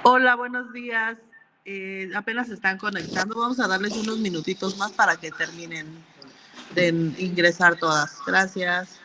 Hola, buenos días. Apenas se están conectando. Vamos a darles unos minutitos más para que terminen de ingresar todas. Gracias.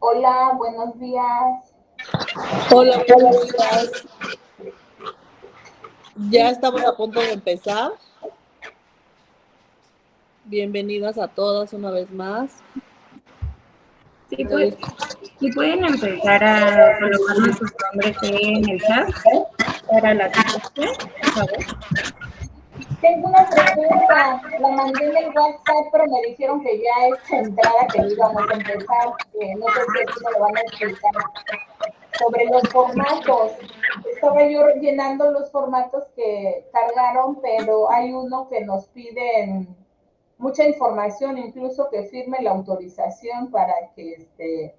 Hola, buenos días. Hola, buenos días. Ya estamos a punto de empezar. Bienvenidas a todas una vez más. Sí, pueden empezar a colocarnos sus nombres en el chat para la asistencia, por favor. Tengo una pregunta, la mandé en el WhatsApp, pero me dijeron que ya es entrada, que lo íbamos a empezar. No sé si aquí me lo van a explicar. Sobre los formatos. Estaba yo rellenando los formatos que cargaron, pero hay uno que nos piden mucha información, incluso que firme la autorización para que,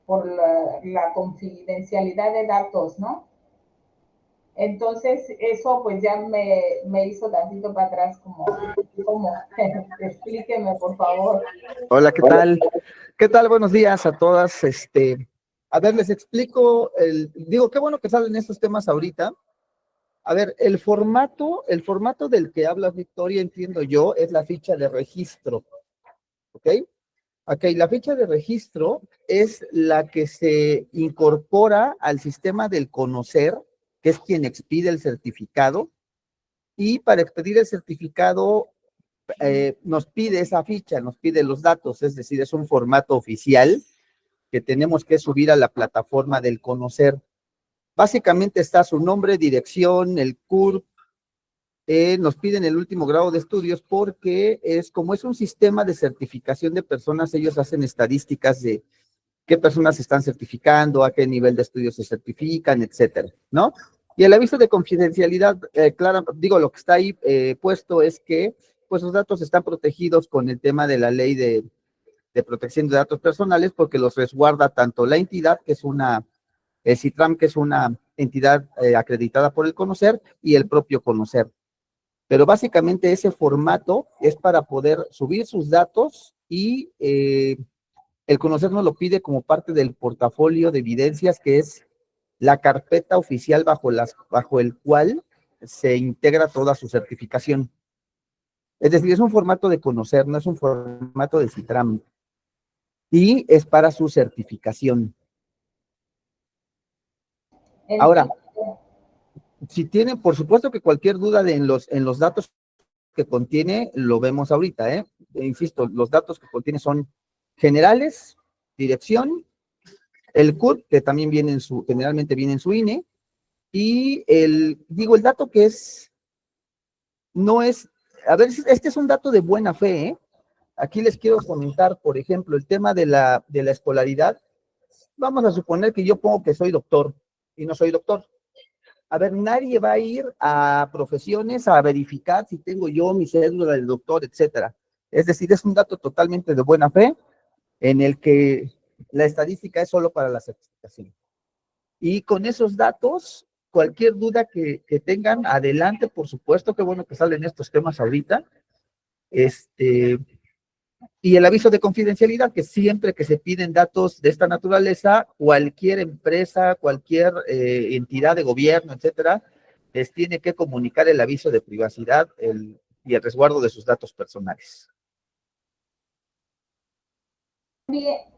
por la confidencialidad de datos, ¿no? Entonces, eso pues ya me hizo tantito para atrás, como, explíqueme, por favor. Hola, ¿qué tal? ¿Qué tal? Buenos días a todas. A ver, les explico, digo, qué bueno que salen estos temas ahorita. A ver, el formato del que habla Victoria, entiendo yo, es la ficha de registro, ¿ok? Ok, la ficha de registro es la que se incorpora al sistema del conocer, que es quien expide el certificado, y para expedir el certificado nos pide esa ficha, nos pide los datos, es decir, es un formato oficial que tenemos que subir a la plataforma del conocer. Básicamente está su nombre, dirección, el CURP, nos piden el último grado de estudios porque como es un sistema de certificación de personas, ellos hacen estadísticas de qué personas se están certificando, a qué nivel de estudios se certifican, etcétera, ¿no? Y el aviso de confidencialidad, claro, digo, lo que está ahí puesto es que pues los datos están protegidos con el tema de la ley de protección de datos personales porque los resguarda tanto la entidad, que es el CITRAM, que es una entidad acreditada por el conocer, y el propio conocer. Pero básicamente ese formato es para poder subir sus datos y el conocer nos lo pide como parte del portafolio de evidencias, que es la carpeta oficial bajo el cual se integra toda su certificación. Es decir, es un formato de conocer, no es un formato de CITRAM. Y es para su certificación. Ahora, si tienen, por supuesto que cualquier duda en los datos que contiene, lo vemos ahorita, ¿eh? Insisto, los datos que contiene son generales, dirección, el CURP, que también generalmente viene en su INE, y el dato que no es, a ver, este es un dato de buena fe, ¿eh? Aquí les quiero comentar, por ejemplo, el tema de la escolaridad. Vamos a suponer que yo pongo que soy doctor y no soy doctor. A ver, nadie va a ir a profesiones a verificar si tengo yo mi cédula del doctor, etcétera. Es decir, es un dato totalmente de buena fe en el que la estadística es solo para la certificación. Y con esos datos, cualquier duda que tengan, adelante, por supuesto, qué bueno que salen estos temas ahorita. Y el aviso de confidencialidad, que siempre que se piden datos de esta naturaleza, cualquier empresa, cualquier entidad de gobierno, etcétera, les tiene que comunicar el aviso de privacidad y el resguardo de sus datos personales.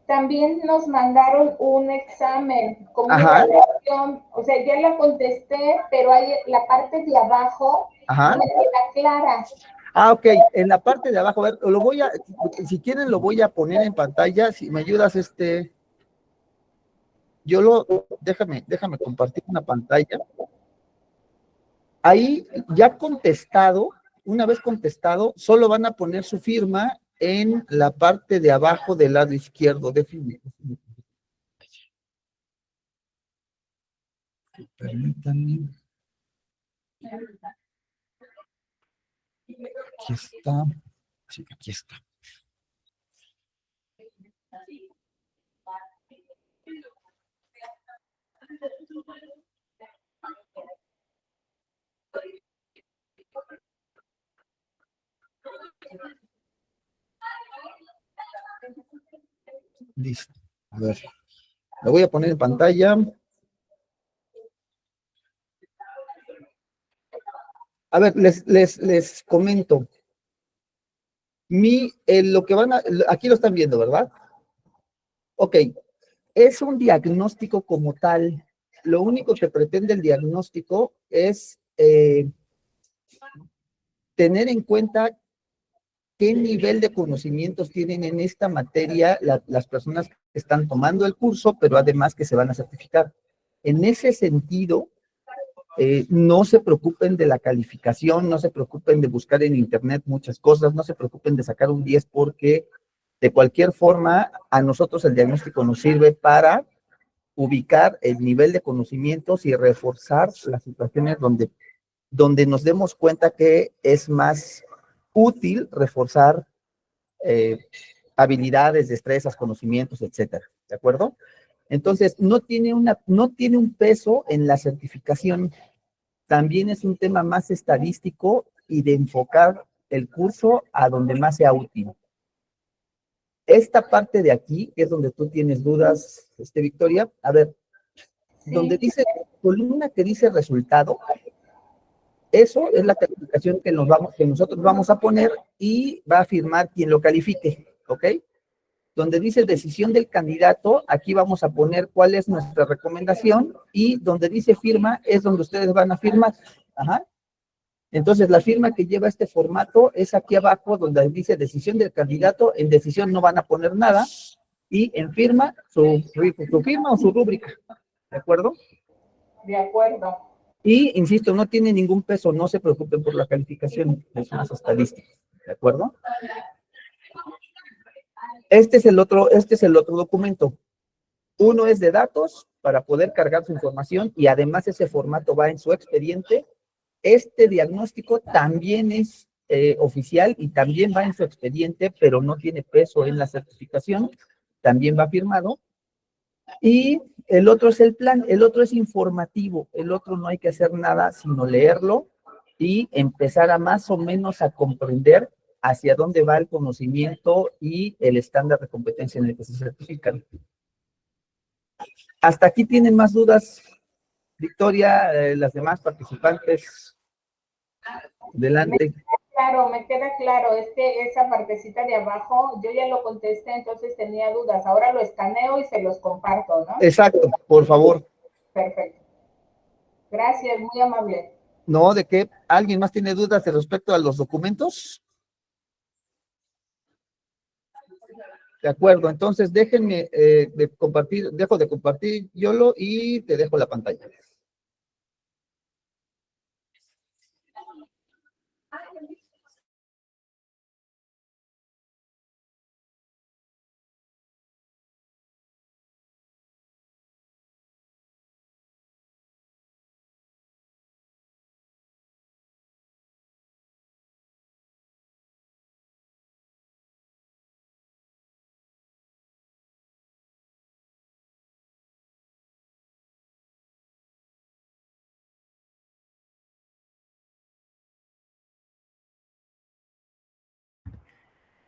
También nos mandaron un examen como una evaluación, o sea, ya la contesté, pero hay la parte de abajo no me queda clara. Ok, en la parte de abajo, a ver, si quieren lo voy a poner en pantalla, si me ayudas, déjame compartir una pantalla. Ahí ya contestado, una vez contestado, solo van a poner su firma en la parte de abajo del lado izquierdo. Permítanme. Aquí está. Sí, aquí está. Listo. A ver. Lo voy a poner en pantalla. A ver, les comento. Lo que aquí lo están viendo, ¿verdad? Ok. Es un diagnóstico como tal. Lo único que pretende el diagnóstico es tener en cuenta qué nivel de conocimientos tienen en esta materia las personas que están tomando el curso, pero además que se van a certificar. En ese sentido, no se preocupen de la calificación, no se preocupen de buscar en internet muchas cosas, no se preocupen de sacar un 10 porque de cualquier forma a nosotros el diagnóstico nos sirve para ubicar el nivel de conocimientos y reforzar las situaciones donde nos demos cuenta que es más útil reforzar habilidades, destrezas, conocimientos, etcétera, ¿de acuerdo? Entonces, no tiene un peso en la certificación, también es un tema más estadístico y de enfocar el curso a donde más sea útil. Esta parte de aquí es donde tú tienes dudas, Victoria. A ver, Sí. donde dice, columna que dice resultado, eso es la calificación que nosotros vamos a poner y va a firmar quien lo califique, ¿ok? Donde dice decisión del candidato, aquí vamos a poner cuál es nuestra recomendación y donde dice firma es donde ustedes van a firmar. Ajá. Entonces, la firma que lleva este formato es aquí abajo donde dice decisión del candidato. En decisión no van a poner nada y en firma su firma o su rúbrica. ¿De acuerdo? De acuerdo. Y, insisto, no tiene ningún peso, no se preocupen por la calificación, es más estadística. ¿De acuerdo? Este es el otro documento. Uno es de datos para poder cargar su información y además ese formato va en su expediente. Este diagnóstico también es oficial y también va en su expediente, pero no tiene peso en la certificación. También va firmado. Y el otro es el plan, el otro es informativo, el otro no hay que hacer nada sino leerlo y empezar a más o menos a comprender hacia dónde va el conocimiento y el estándar de competencia en el que se certifican. Hasta aquí tienen más dudas, Victoria, las demás participantes. Adelante. Me queda claro, es que esa partecita de abajo, yo ya lo contesté, entonces tenía dudas. Ahora lo escaneo y se los comparto, ¿no? Exacto, por favor. Perfecto. Gracias, muy amable. No, ¿de qué? ¿Alguien más tiene dudas respecto a los documentos? De acuerdo, entonces déjenme dejo de compartir YOLO y te dejo la pantalla.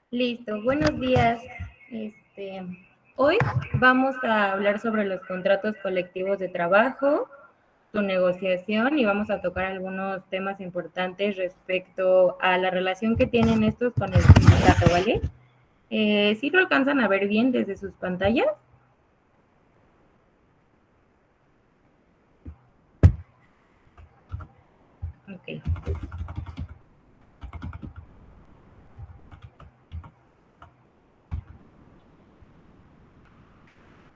Listo, buenos días. Hoy vamos a hablar sobre los contratos colectivos de trabajo, su negociación y vamos a tocar algunos temas importantes respecto a la relación que tienen estos con el sindicato, ¿vale? ¿Sí lo alcanzan a ver bien desde sus pantallas? Ok.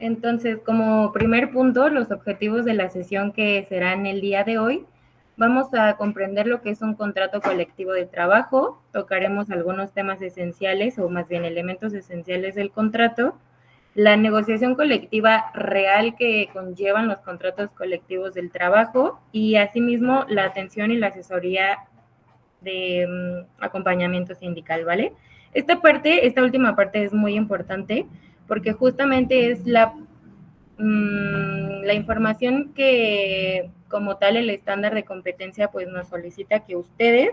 Entonces, como primer punto, los objetivos de la sesión que serán el día de hoy, vamos a comprender lo que es un contrato colectivo de trabajo, tocaremos algunos temas esenciales o más bien elementos esenciales del contrato, la negociación colectiva real que conllevan los contratos colectivos del trabajo y asimismo la atención y la asesoría de acompañamiento sindical, ¿vale? Esta última parte es muy importante porque justamente es la información que como tal el estándar de competencia pues nos solicita que ustedes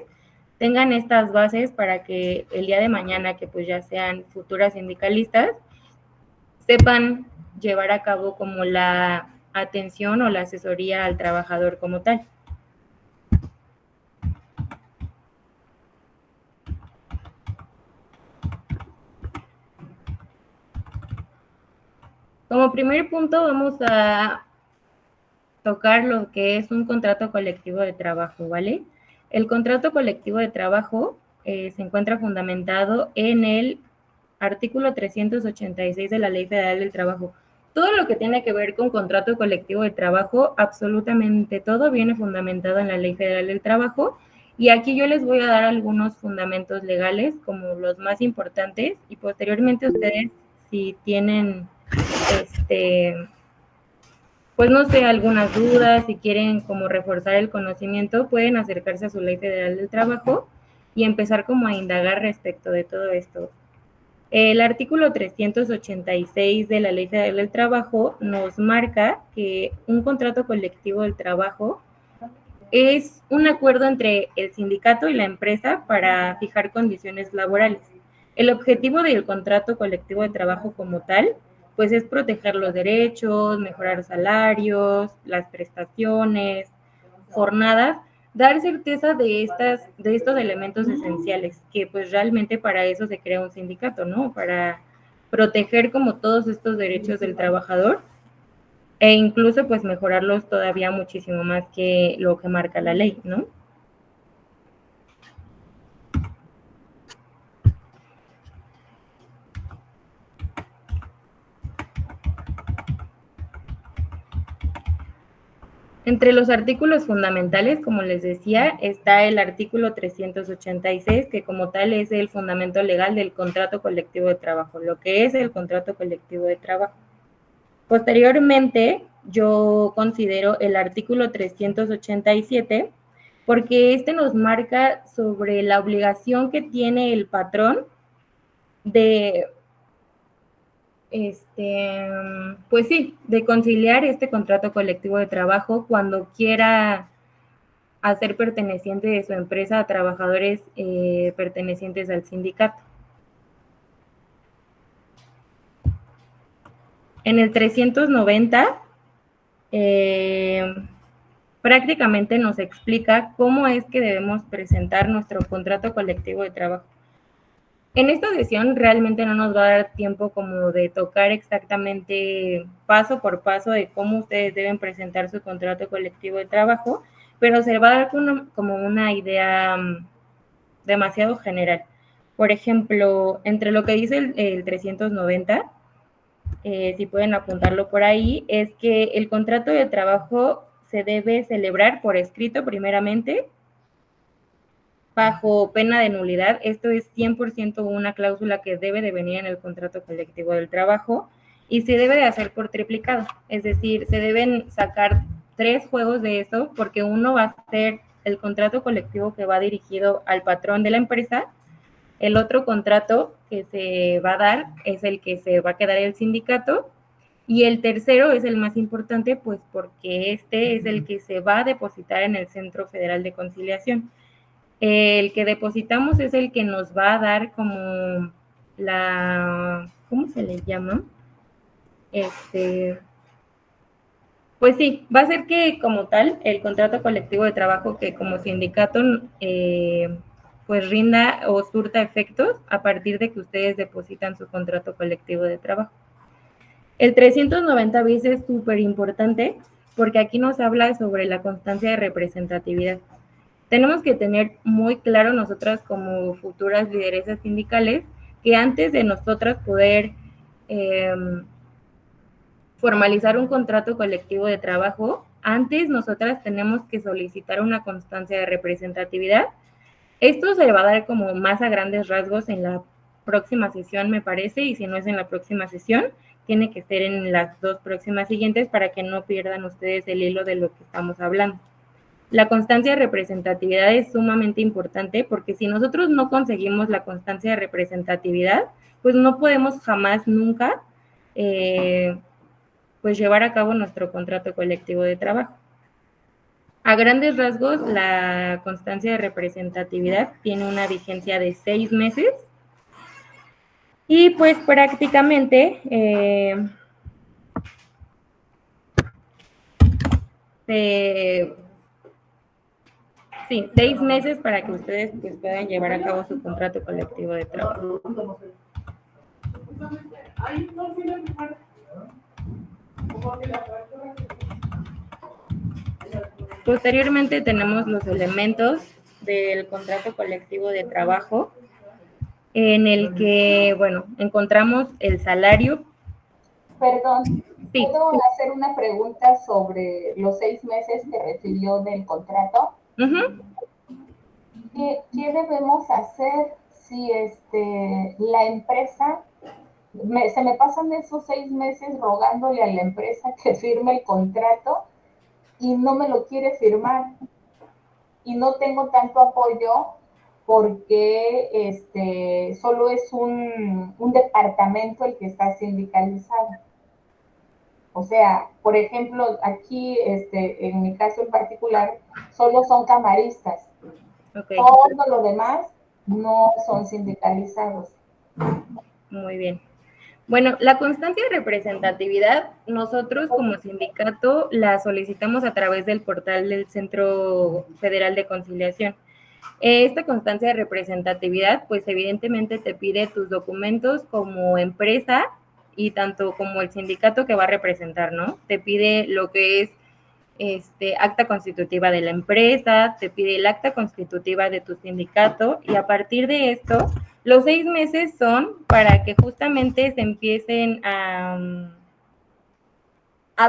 tengan estas bases para que el día de mañana que pues ya sean futuras sindicalistas sepan llevar a cabo como la atención o la asesoría al trabajador como tal. Como primer punto vamos a tocar lo que es un contrato colectivo de trabajo, ¿vale? El contrato colectivo de trabajo se encuentra fundamentado en el artículo 386 de la Ley Federal del Trabajo. Todo lo que tiene que ver con contrato colectivo de trabajo, absolutamente todo viene fundamentado en la Ley Federal del Trabajo. Y aquí yo les voy a dar algunos fundamentos legales como los más importantes y posteriormente ustedes, si tienen, pues no sé, algunas dudas, si quieren como reforzar el conocimiento, pueden acercarse a su Ley Federal del Trabajo y empezar como a indagar respecto de todo esto. El artículo 386 de la Ley Federal del Trabajo nos marca que un contrato colectivo del trabajo es un acuerdo entre el sindicato y la empresa para fijar condiciones laborales. El objetivo del contrato colectivo de trabajo como tal, pues es proteger los derechos, mejorar salarios, las prestaciones, jornadas, dar certeza de estos elementos esenciales, que pues realmente para eso se crea un sindicato, ¿no? Para proteger como todos estos derechos del trabajador e incluso pues mejorarlos todavía muchísimo más que lo que marca la ley, ¿no? Entre los artículos fundamentales, como les decía, está el artículo 386, que como tal es el fundamento legal del contrato colectivo de trabajo, lo que es el contrato colectivo de trabajo. Posteriormente, yo considero el artículo 387, porque este nos marca sobre la obligación que tiene el patrón de pues sí, de conciliar este contrato colectivo de trabajo cuando quiera hacer perteneciente de su empresa a trabajadores pertenecientes al sindicato. En el 390, prácticamente nos explica cómo es que debemos presentar nuestro contrato colectivo de trabajo. En esta sesión realmente no nos va a dar tiempo como de tocar exactamente paso por paso de cómo ustedes deben presentar su contrato colectivo de trabajo, pero se va a dar como una idea demasiado general. Por ejemplo, entre lo que dice el 390, si pueden apuntarlo por ahí, es que el contrato de trabajo se debe celebrar por escrito primeramente, bajo pena de nulidad. Esto es 100% una cláusula que debe de venir en el contrato colectivo del trabajo y se debe de hacer por triplicado, es decir, se deben sacar 3 juegos de eso porque uno va a ser el contrato colectivo que va dirigido al patrón de la empresa, el otro contrato que se va a dar es el que se va a quedar el sindicato y el tercero es el más importante, pues porque este es el que se va a depositar en el Centro Federal de Conciliación. El que depositamos es el que nos va a dar como ¿cómo se le llama? Pues sí, va a ser que como tal, el contrato colectivo de trabajo que como sindicato pues rinda o surta efectos a partir de que ustedes depositan su contrato colectivo de trabajo. El 390 bis es súper importante porque aquí nos habla sobre la constancia de representatividad. Tenemos que tener muy claro nosotras como futuras lideresas sindicales que antes de nosotras poder formalizar un contrato colectivo de trabajo, antes nosotras tenemos que solicitar una constancia de representatividad. Esto se le va a dar como más a grandes rasgos en la próxima sesión, me parece, y si no es en la próxima sesión, tiene que ser en las 2 próximas siguientes para que no pierdan ustedes el hilo de lo que estamos hablando. La constancia de representatividad es sumamente importante porque si nosotros no conseguimos la constancia de representatividad, pues no podemos jamás, nunca, pues llevar a cabo nuestro contrato colectivo de trabajo. A grandes rasgos, la constancia de representatividad tiene una vigencia de 6 meses y pues prácticamente sí, 6 meses para que ustedes pues, puedan llevar a cabo su contrato colectivo de trabajo. Posteriormente tenemos los elementos del contrato colectivo de trabajo, en el que, bueno, encontramos el salario. Perdón, Sí. ¿puedo hacer una pregunta sobre los 6 meses que refirió del contrato? Uh-huh. ¿Qué debemos hacer si la empresa, se me pasan esos 6 meses rogándole a la empresa que firme el contrato y no me lo quiere firmar? Y no tengo tanto apoyo porque solo es un departamento el que está sindicalizado. O sea, por ejemplo, aquí, en mi caso en particular, solo son camaristas. Okay. Todo lo demás no son sindicalizados. Muy bien. Bueno, la constancia de representatividad, nosotros como sindicato la solicitamos a través del portal del Centro Federal de Conciliación. Esta constancia de representatividad, pues evidentemente te pide tus documentos como empresa y tanto como el sindicato que va a representar, ¿no? Te pide lo que es acta constitutiva de la empresa, te pide el acta constitutiva de tu sindicato y a partir de esto, los 6 meses son para que justamente se empiecen a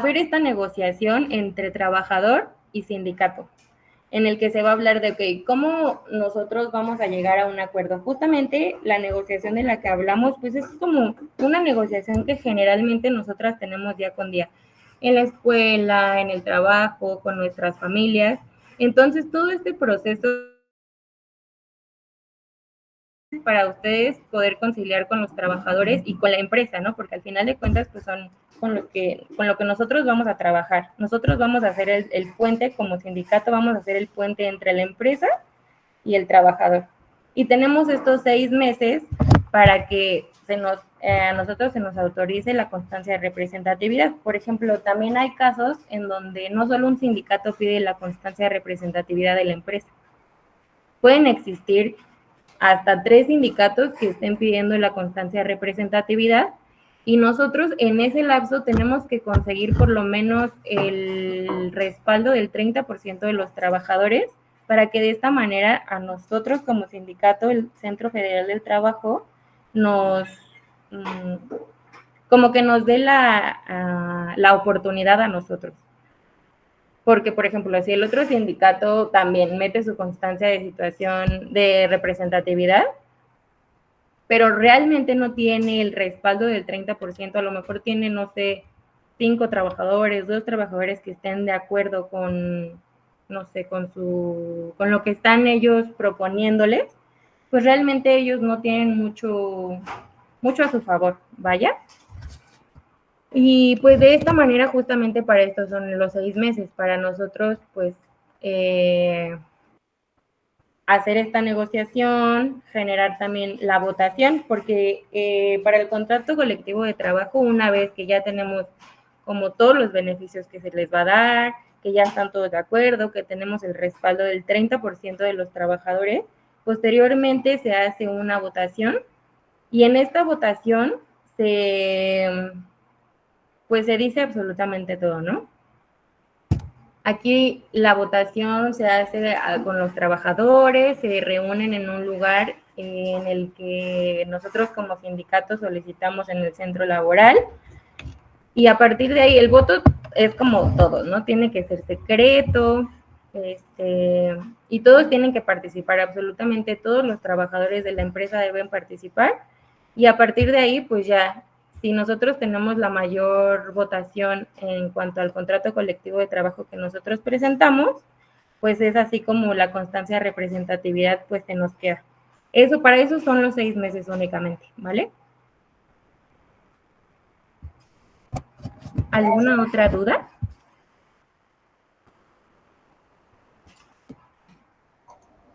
ver esta negociación entre trabajador y sindicato, en el que se va a hablar de, ok, ¿cómo nosotros vamos a llegar a un acuerdo? Justamente la negociación de la que hablamos, pues es como una negociación que generalmente nosotras tenemos día con día, en la escuela, en el trabajo, con nuestras familias. Entonces, todo este proceso para ustedes poder conciliar con los trabajadores y con la empresa, ¿no? Porque al final de cuentas, pues son con lo que nosotros vamos a trabajar. Nosotros vamos a hacer el puente, como sindicato, vamos a hacer el puente entre la empresa y el trabajador. Y tenemos estos 6 meses para que a nosotros se nos autorice la constancia de representatividad. Por ejemplo, también hay casos en donde no solo un sindicato pide la constancia de representatividad de la empresa. Pueden existir hasta 3 sindicatos que estén pidiendo la constancia de representatividad y nosotros en ese lapso tenemos que conseguir por lo menos el respaldo del 30% de los trabajadores para que de esta manera a nosotros como sindicato, el Centro Federal del Trabajo, como que nos dé la oportunidad a nosotros. Porque, por ejemplo, si el otro sindicato también mete su constancia de situación de representatividad, pero realmente no tiene el respaldo del 30%, a lo mejor tiene, no sé, 5 trabajadores, 2 trabajadores que estén de acuerdo con, no sé, con lo que están ellos proponiéndoles, pues realmente ellos no tienen mucho a su favor, vaya. Y pues de esta manera justamente para esto son los 6 meses, para nosotros pues hacer esta negociación, generar también la votación, porque para el contrato colectivo de trabajo, una vez que ya tenemos como todos los beneficios que se les va a dar, que ya están todos de acuerdo, que tenemos el respaldo del 30% de los trabajadores, posteriormente se hace una votación y en esta votación pues se dice absolutamente todo, ¿no? Aquí la votación se hace con los trabajadores, se reúnen en un lugar en el que nosotros como sindicato solicitamos en el centro laboral y a partir de ahí el voto es como todo, ¿no? Tiene que ser secreto, y todos tienen que participar, absolutamente todos los trabajadores de la empresa deben participar y a partir de ahí pues ya si nosotros tenemos la mayor votación en cuanto al contrato colectivo de trabajo que nosotros presentamos, pues es así como la constancia de representatividad pues se nos queda. Para eso son los 6 meses únicamente, ¿vale? ¿Alguna otra duda?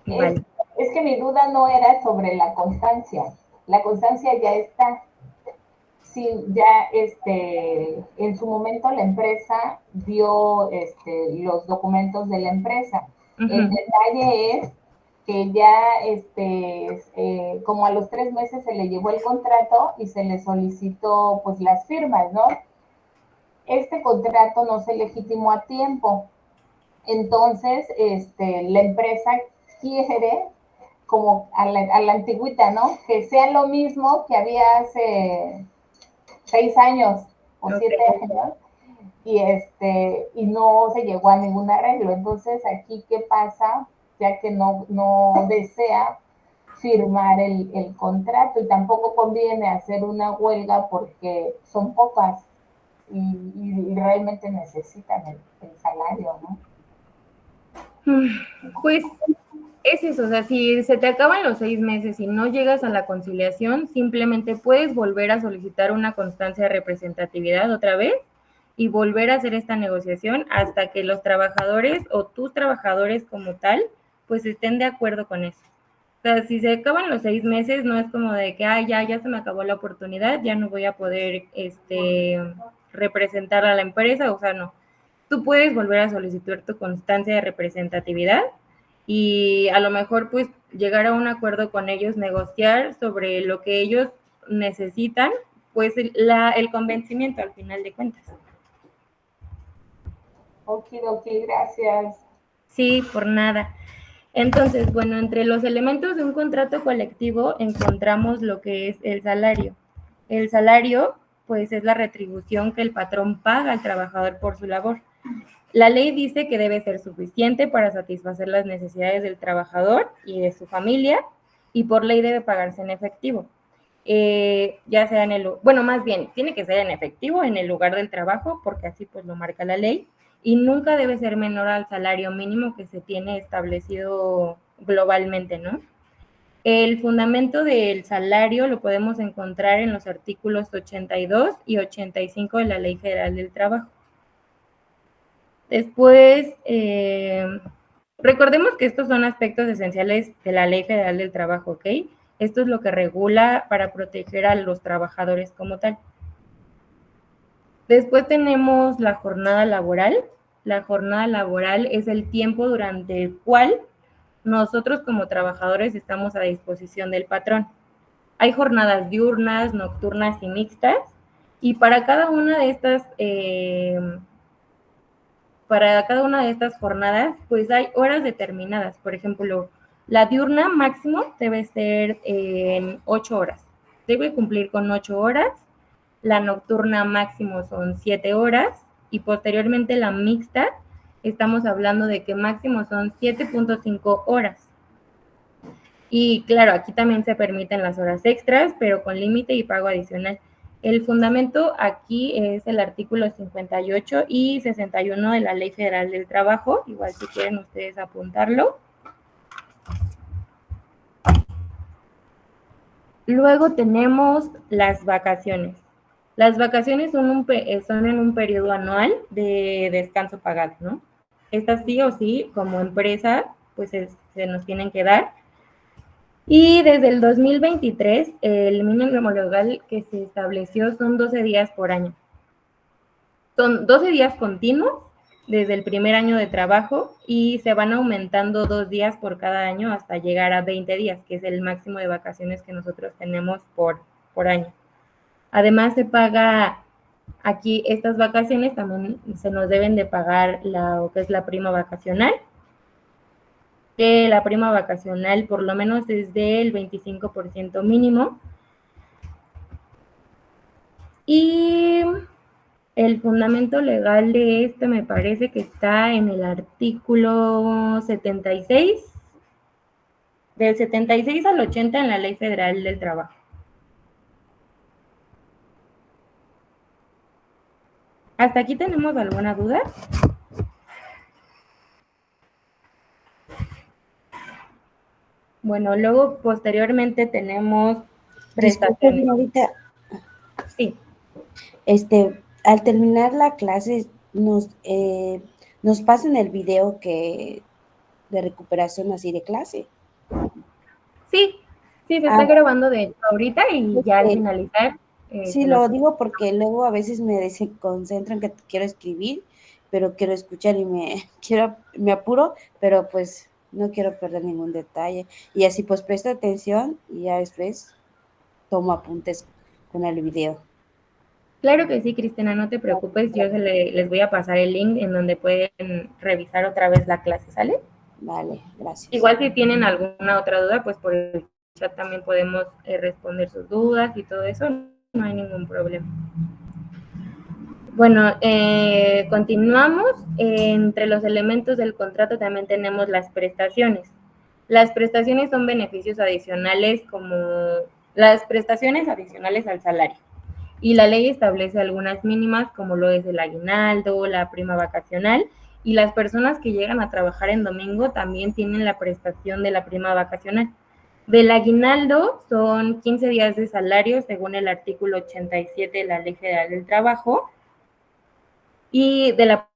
Vale. Es que mi duda no era sobre la constancia. La constancia ya está. Sí, ya en su momento la empresa dio los documentos de la empresa. Uh-huh. El detalle es que ya como a los 3 meses se le llegó el contrato y se le solicitó pues las firmas, ¿no? Este contrato no se legitimó a tiempo. Entonces, la empresa quiere como a la antigüita, ¿no? Que sea lo mismo que había hace 6 años o Ok. 7 años y no se llegó a ningún arreglo. Entonces, aquí, ¿qué pasa? Ya que no desea firmar el contrato y tampoco conviene hacer una huelga porque son pocas y realmente necesitan el salario, ¿no? Pues es eso, o sea, si se te acaban los 6 meses y no llegas a la conciliación, simplemente puedes volver a solicitar una constancia de representatividad otra vez y volver a hacer esta negociación hasta que los trabajadores o tus trabajadores como tal, pues estén de acuerdo con eso. O sea, si se acaban los 6 meses, no es como de que, ya se me acabó la oportunidad, ya no voy a poder representar a la empresa, o sea, no. Tú puedes volver a solicitar tu constancia de representatividad y a lo mejor pues llegar a un acuerdo con ellos, negociar sobre lo que ellos necesitan, pues el convencimiento al final de cuentas. Okidoki, gracias. Sí, por nada. Entonces, bueno, entre los elementos de un contrato colectivo encontramos lo que es el salario. El salario, pues, es la retribución que el patrón paga al trabajador por su labor. La ley dice que debe ser suficiente para satisfacer las necesidades del trabajador y de su familia y por ley debe pagarse en efectivo. Ya sea bueno, más bien, tiene que ser en efectivo en el lugar del trabajo porque así pues lo marca la ley y nunca debe ser menor al salario mínimo que se tiene establecido globalmente, ¿no? El fundamento del salario lo podemos encontrar en los artículos 82 y 85 de la Ley Federal del Trabajo. Después, recordemos que estos son aspectos esenciales de la Ley Federal del Trabajo, ¿ok? Esto es lo que regula para proteger a los trabajadores como tal. Después tenemos la jornada laboral. La jornada laboral es el tiempo durante el cual nosotros como trabajadores estamos a disposición del patrón. Hay jornadas diurnas, nocturnas y mixtas, y para cada una de estas jornadas, pues hay horas determinadas. Por ejemplo, la diurna máximo debe ser en 8 horas. Debe cumplir con 8 horas. La nocturna máximo son 7 horas. Y posteriormente la mixta, estamos hablando de que máximo son 7.5 horas. Y claro, aquí también se permiten las horas extras, pero con límite y pago adicional. El fundamento aquí es el artículo 58 y 61 de la Ley Federal del Trabajo, igual si quieren ustedes apuntarlo. Luego tenemos las vacaciones. Las vacaciones son en un periodo anual de descanso pagado, ¿no? Estas sí o sí, como empresa, pues se nos tienen que dar. Y desde el 2023, el mínimo legal que se estableció son 12 días por año. Son 12 días continuos desde el primer año de trabajo y se van aumentando 2 días por cada año hasta llegar a 20 días, que es el máximo de vacaciones que nosotros tenemos por año. Además, se paga aquí estas vacaciones, también se nos deben de pagar lo que es la prima vacacional, que la prima vacacional por lo menos es del 25% mínimo. Y el fundamento legal de esto me parece que está en el artículo 76, del 76 al 80 en la Ley Federal del Trabajo. ¿Hasta aquí tenemos alguna duda? Bueno, luego posteriormente tenemos Disculpe, prestaciones. señorita, Sí, al terminar la clase nos pasan el video de recuperación así de clase. sí, se Ah, está grabando de hecho ahorita y ya al este, finalizar sí, se lo los... digo porque luego a veces me desconcentran que quiero escribir, pero quiero escuchar y me apuro, pero pues no quiero perder ningún detalle. Y así pues presto atención y ya después tomo apuntes con el video. Claro que sí, Cristina, no te preocupes, yo les voy a pasar el link en donde pueden revisar otra vez la clase, ¿sale? Vale, gracias. Igual si tienen alguna otra duda, pues por el chat también podemos responder sus dudas y todo eso, no hay ningún problema. Bueno, continuamos. Entre los elementos del contrato también tenemos las prestaciones. Las prestaciones son beneficios adicionales como las prestaciones adicionales al salario. Y la ley establece algunas mínimas como lo es el aguinaldo, la prima vacacional, y las personas que llegan a trabajar en domingo también tienen la prestación de la prima vacacional. Del aguinaldo son 15 días de salario según el artículo 87 de la Ley Federal del Trabajo, y de la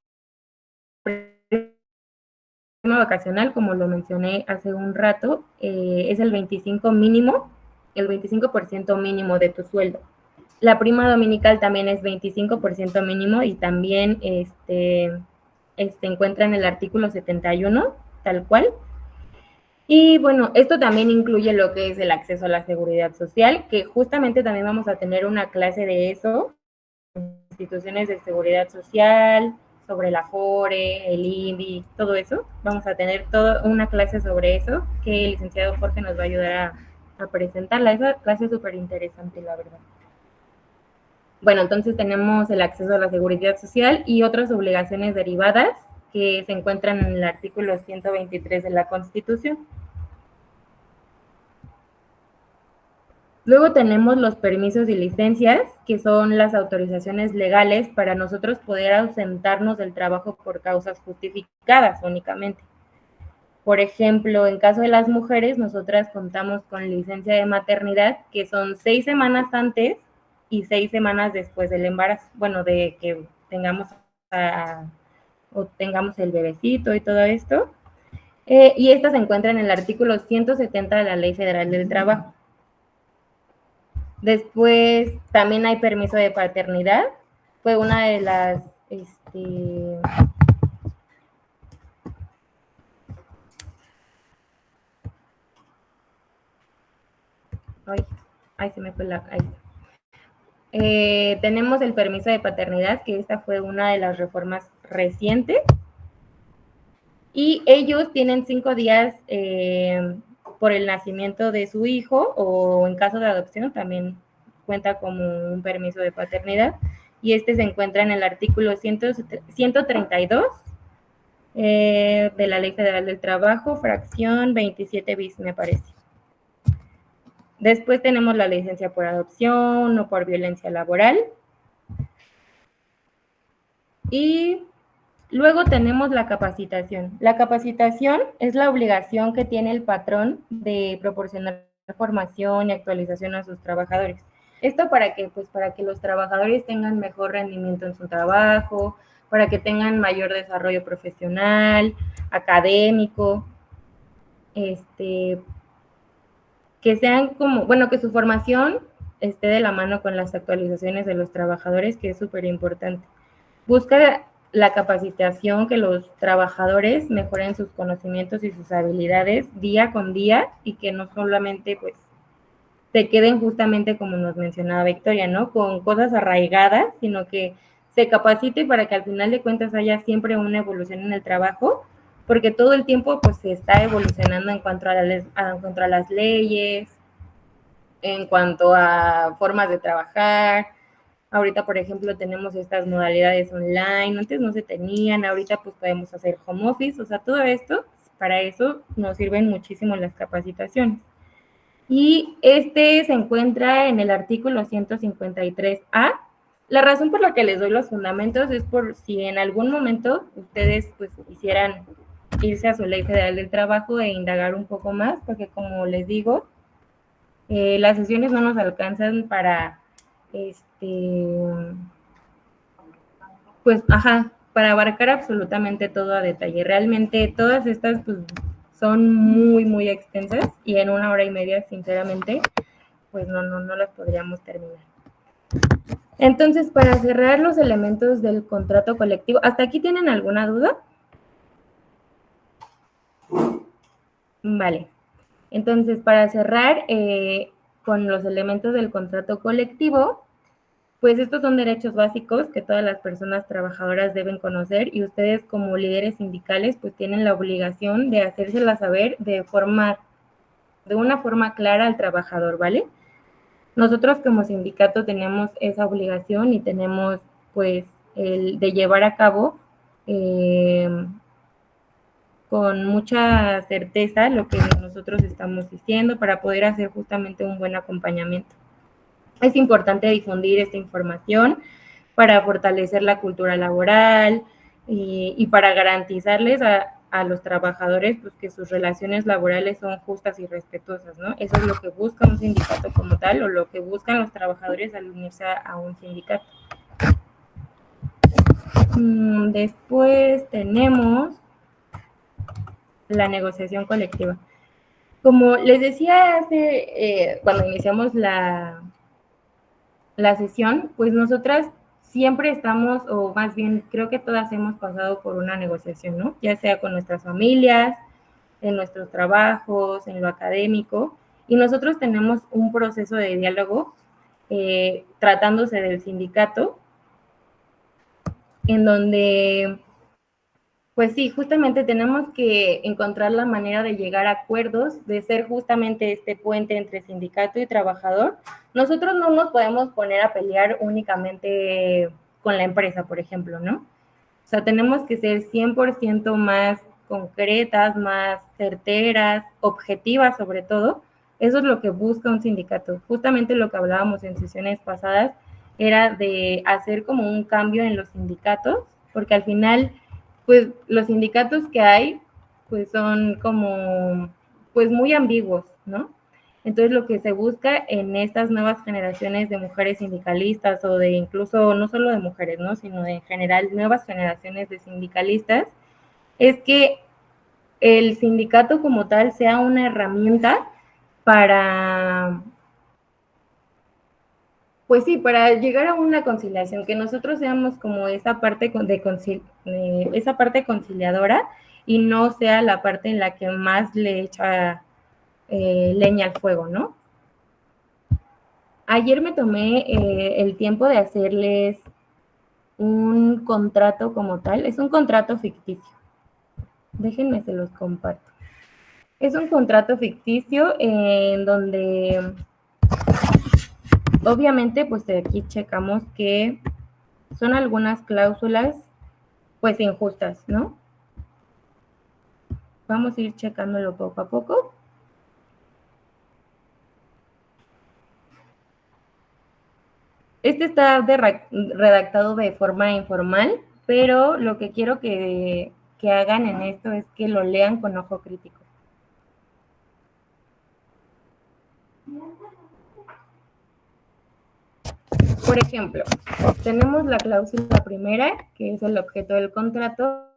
prima vacacional, como lo mencioné hace un rato, es el 25% mínimo de tu sueldo. La prima dominical también es 25% mínimo y también encuentra en el artículo 71, tal cual. Y bueno, esto también incluye lo que es el acceso a la seguridad social, que justamente también vamos a tener una clase de eso, instituciones de seguridad social, sobre la Afore, el INDI, todo eso. Vamos a tener toda una clase sobre eso que el licenciado Jorge nos va a ayudar a presentarla. Esa clase es súper interesante, la verdad. Bueno, entonces tenemos el acceso a la seguridad social y otras obligaciones derivadas que se encuentran en el artículo 123 de la Constitución. Luego tenemos los permisos y licencias, que son las autorizaciones legales para nosotros poder ausentarnos del trabajo por causas justificadas únicamente. Por ejemplo, en caso de las mujeres, nosotras contamos con licencia de maternidad, que son 6 semanas antes y 6 semanas después del embarazo. Bueno, de que tengamos el bebecito y todo esto. Y esta se encuentra en el artículo 170 de la Ley Federal del Trabajo. Después también hay permiso de paternidad. Fue una de las se me fue tenemos el permiso de paternidad, que esta fue una de las reformas recientes. Y ellos tienen 5 días por el nacimiento de su hijo, o en caso de adopción también cuenta como un permiso de paternidad, y este se encuentra en el artículo 132 de la Ley Federal del Trabajo, fracción 27 bis, me parece. Después tenemos la licencia por adopción o por violencia laboral. Y luego tenemos la capacitación. La capacitación es la obligación que tiene el patrón de proporcionar formación y actualización a sus trabajadores. Esto para que los trabajadores tengan mejor rendimiento en su trabajo, para que tengan mayor desarrollo profesional, académico, que sean que su formación esté de la mano con las actualizaciones de los trabajadores, que es súper importante. Busca la capacitación, que los trabajadores mejoren sus conocimientos y sus habilidades día con día, y que no solamente pues se queden justamente como nos mencionaba Victoria, ¿no? Con cosas arraigadas, sino que se capacite para que al final de cuentas haya siempre una evolución en el trabajo, porque todo el tiempo pues se está evolucionando en cuanto a las leyes, en cuanto a formas de trabajar. Ahorita, por ejemplo, tenemos estas modalidades online, antes no se tenían, ahorita pues podemos hacer home office, o sea, todo esto, para eso nos sirven muchísimo las capacitaciones. Y se encuentra en el artículo 153A. La razón por la que les doy los fundamentos es por si en algún momento ustedes pues quisieran irse a su Ley Federal del Trabajo e indagar un poco más, porque como les digo, las sesiones no nos alcanzan para para abarcar absolutamente todo a detalle. Realmente todas estas pues son muy, muy extensas, y en 1 hora y media, sinceramente, pues no las podríamos terminar. Entonces, para cerrar los elementos del contrato colectivo, ¿hasta aquí tienen alguna duda? Vale. Entonces, para cerrar con los elementos del contrato colectivo, Pues estos son derechos básicos que todas las personas trabajadoras deben conocer y ustedes como líderes sindicales pues tienen la obligación de hacérselas saber de una forma clara al trabajador, ¿vale? Nosotros como sindicato tenemos esa obligación y tenemos pues el de llevar a cabo con mucha certeza lo que nosotros estamos diciendo para poder hacer justamente un buen acompañamiento. Es importante difundir esta información para fortalecer la cultura laboral y para garantizarles a los trabajadores pues, que sus relaciones laborales son justas y respetuosas, ¿no? Eso es lo que busca un sindicato como tal o lo que buscan los trabajadores al unirse a un sindicato. Después tenemos la negociación colectiva. Como les decía cuando iniciamos la sesión, pues nosotras siempre estamos, o más bien creo que todas hemos pasado por una negociación, ¿no? Ya sea con nuestras familias, en nuestros trabajos, en lo académico, y nosotros tenemos un proceso de diálogo tratándose del sindicato, en donde pues sí, justamente tenemos que encontrar la manera de llegar a acuerdos, de ser justamente este puente entre sindicato y trabajador. Nosotros no nos podemos poner a pelear únicamente con la empresa, por ejemplo, ¿no? O sea, tenemos que ser 100% más concretas, más certeras, objetivas sobre todo. Eso es lo que busca un sindicato. Justamente lo que hablábamos en sesiones pasadas era de hacer como un cambio en los sindicatos, porque al final pues los sindicatos que hay, pues son como, pues muy ambiguos, ¿no? Entonces lo que se busca en estas nuevas generaciones de mujeres sindicalistas o de incluso, no solo de mujeres, ¿no? Sino de en general nuevas generaciones de sindicalistas, es que el sindicato como tal sea una herramienta para, pues sí, para llegar a una conciliación, que nosotros seamos como esa parte esa parte conciliadora y no sea la parte en la que más le echa leña al fuego, ¿no? Ayer me tomé el tiempo de hacerles un contrato como tal, es un contrato ficticio. Déjenme se los comparto. Es un contrato ficticio en donde obviamente pues de aquí checamos que son algunas cláusulas pues injustas, ¿no? Vamos a ir checándolo poco a poco. Este está redactado de forma informal, pero lo que quiero que hagan en esto es que lo lean con ojo crítico. Por ejemplo, tenemos la cláusula primera, que es el objeto del contrato,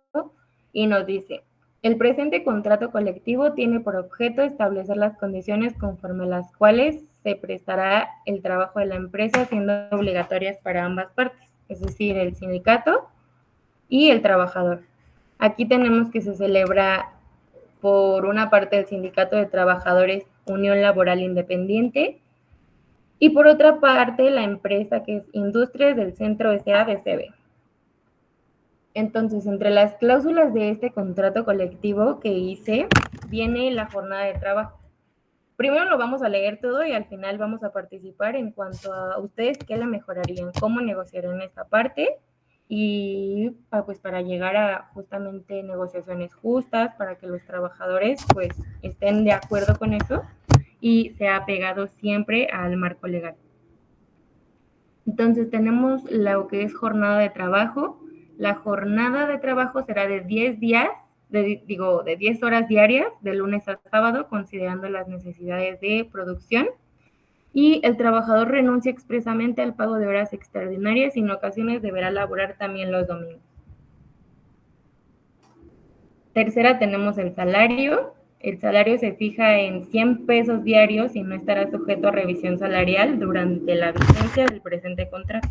y nos dice, el presente contrato colectivo tiene por objeto establecer las condiciones conforme a las cuales se prestará el trabajo de la empresa, siendo obligatorias para ambas partes, es decir, el sindicato y el trabajador. Aquí tenemos que se celebra por una parte el Sindicato de Trabajadores Unión Laboral Independiente, y por otra parte, la empresa que es Industrias del Centro S.A.B.C.B. Entonces, entre las cláusulas de este contrato colectivo que hice, viene la jornada de trabajo. Primero lo vamos a leer todo y al final vamos a participar en cuanto a ustedes qué la mejorarían, cómo negociarían esta parte y pues para llegar a justamente negociaciones justas, para que los trabajadores pues estén de acuerdo con eso y sea apegado siempre al marco legal. Entonces tenemos lo que es jornada de trabajo. La jornada de trabajo será de 10 días, de 10 horas diarias, de lunes a sábado, considerando las necesidades de producción. Y el trabajador renuncia expresamente al pago de horas extraordinarias y en ocasiones deberá laborar también los domingos. Tercera, tenemos el salario. El salario se fija en 100 pesos diarios y no estará sujeto a revisión salarial durante la vigencia del presente contrato.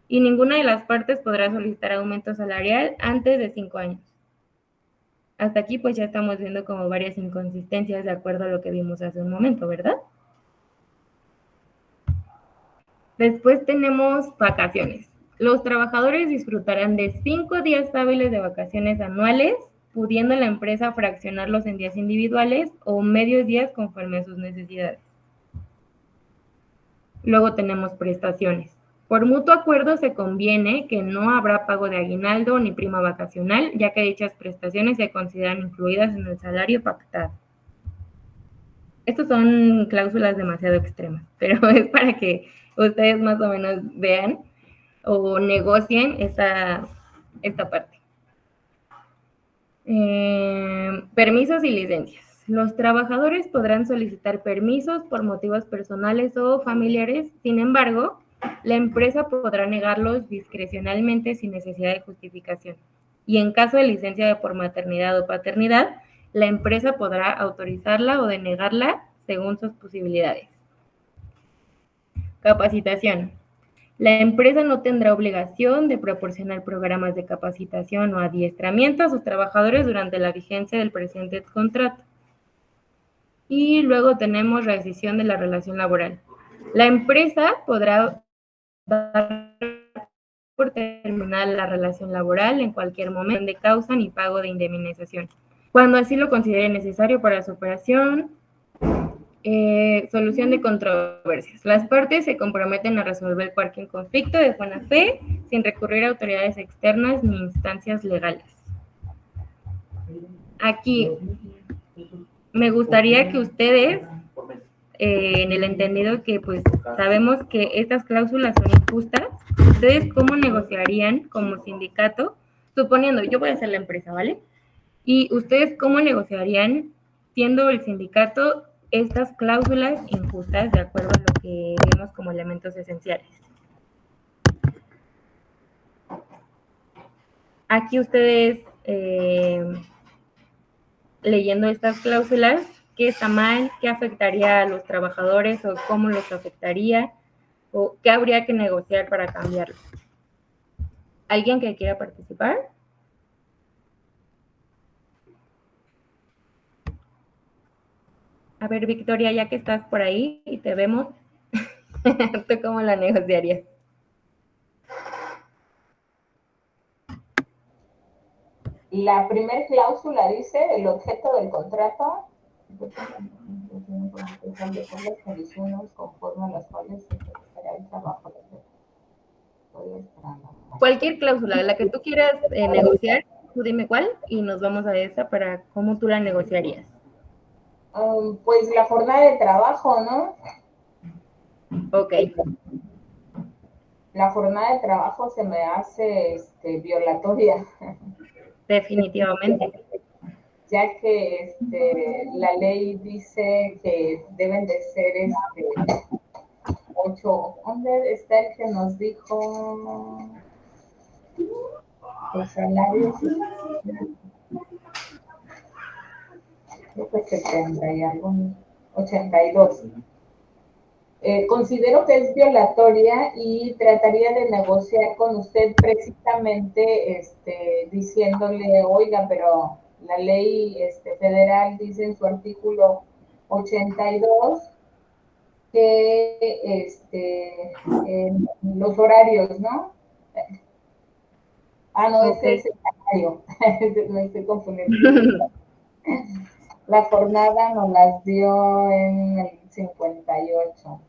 Y ninguna de las partes podrá solicitar aumento salarial antes de 5 años. Hasta aquí pues ya estamos viendo como varias inconsistencias de acuerdo a lo que vimos hace un momento, ¿verdad? Después tenemos vacaciones. Los trabajadores disfrutarán de 5 días hábiles de vacaciones anuales, pudiendo la empresa fraccionarlos en días individuales o medios días conforme a sus necesidades. Luego tenemos prestaciones. Por mutuo acuerdo se conviene que no habrá pago de aguinaldo ni prima vacacional, ya que dichas prestaciones se consideran incluidas en el salario pactado. Estas son cláusulas demasiado extremas, pero es para que ustedes más o menos vean o negocien esta parte. Permisos y licencias. Los trabajadores podrán solicitar permisos por motivos personales o familiares, sin embargo, la empresa podrá negarlos discrecionalmente sin necesidad de justificación. Y en caso de licencia por maternidad o paternidad, la empresa podrá autorizarla o denegarla según sus posibilidades. Capacitación. La empresa no tendrá obligación de proporcionar programas de capacitación o adiestramiento a sus trabajadores durante la vigencia del presente contrato. Y luego tenemos rescisión de la relación laboral. La empresa podrá dar por terminada la relación laboral en cualquier momento de causa ni pago de indemnización, cuando así lo considere necesario para su operación. Solución de controversias. Las partes se comprometen a resolver cualquier conflicto de buena fe sin recurrir a autoridades externas ni instancias legales. Aquí me gustaría que ustedes, en el entendido que pues sabemos que estas cláusulas son injustas, ¿ustedes cómo negociarían como sindicato? Suponiendo, yo voy a ser la empresa, ¿vale? Y ustedes cómo negociarían, siendo el sindicato, estas cláusulas injustas de acuerdo a lo que vemos como elementos esenciales. Aquí ustedes, leyendo estas cláusulas, ¿qué está mal? ¿Qué afectaría a los trabajadores o cómo los afectaría? ¿O qué habría que negociar para cambiarlo? ¿Alguien que quiera participar? A ver, Victoria, ya que estás por ahí y te vemos, ¿tú cómo la negociarías? La primera cláusula dice, el objeto del contrato, las condiciones conforme a las cuales se realizará el trabajo. Cualquier cláusula, la que tú quieras negociar, tú dime cuál y nos vamos a esa para cómo tú la negociarías. Pues la jornada de trabajo, ¿no? Ok. La jornada de trabajo se me hace violatoria. Definitivamente. Ya que la ley dice que deben de ser 8. ¿Dónde está el que nos dijo los salarios? Creo que 70 y algo, 82. Considero que es violatoria y trataría de negociar con usted precisamente diciéndole, oiga, pero la ley federal dice en su artículo 82 que los horarios, ¿no? No, ese es el salario. Me estoy confundiendo. La jornada nos las dio en el 58.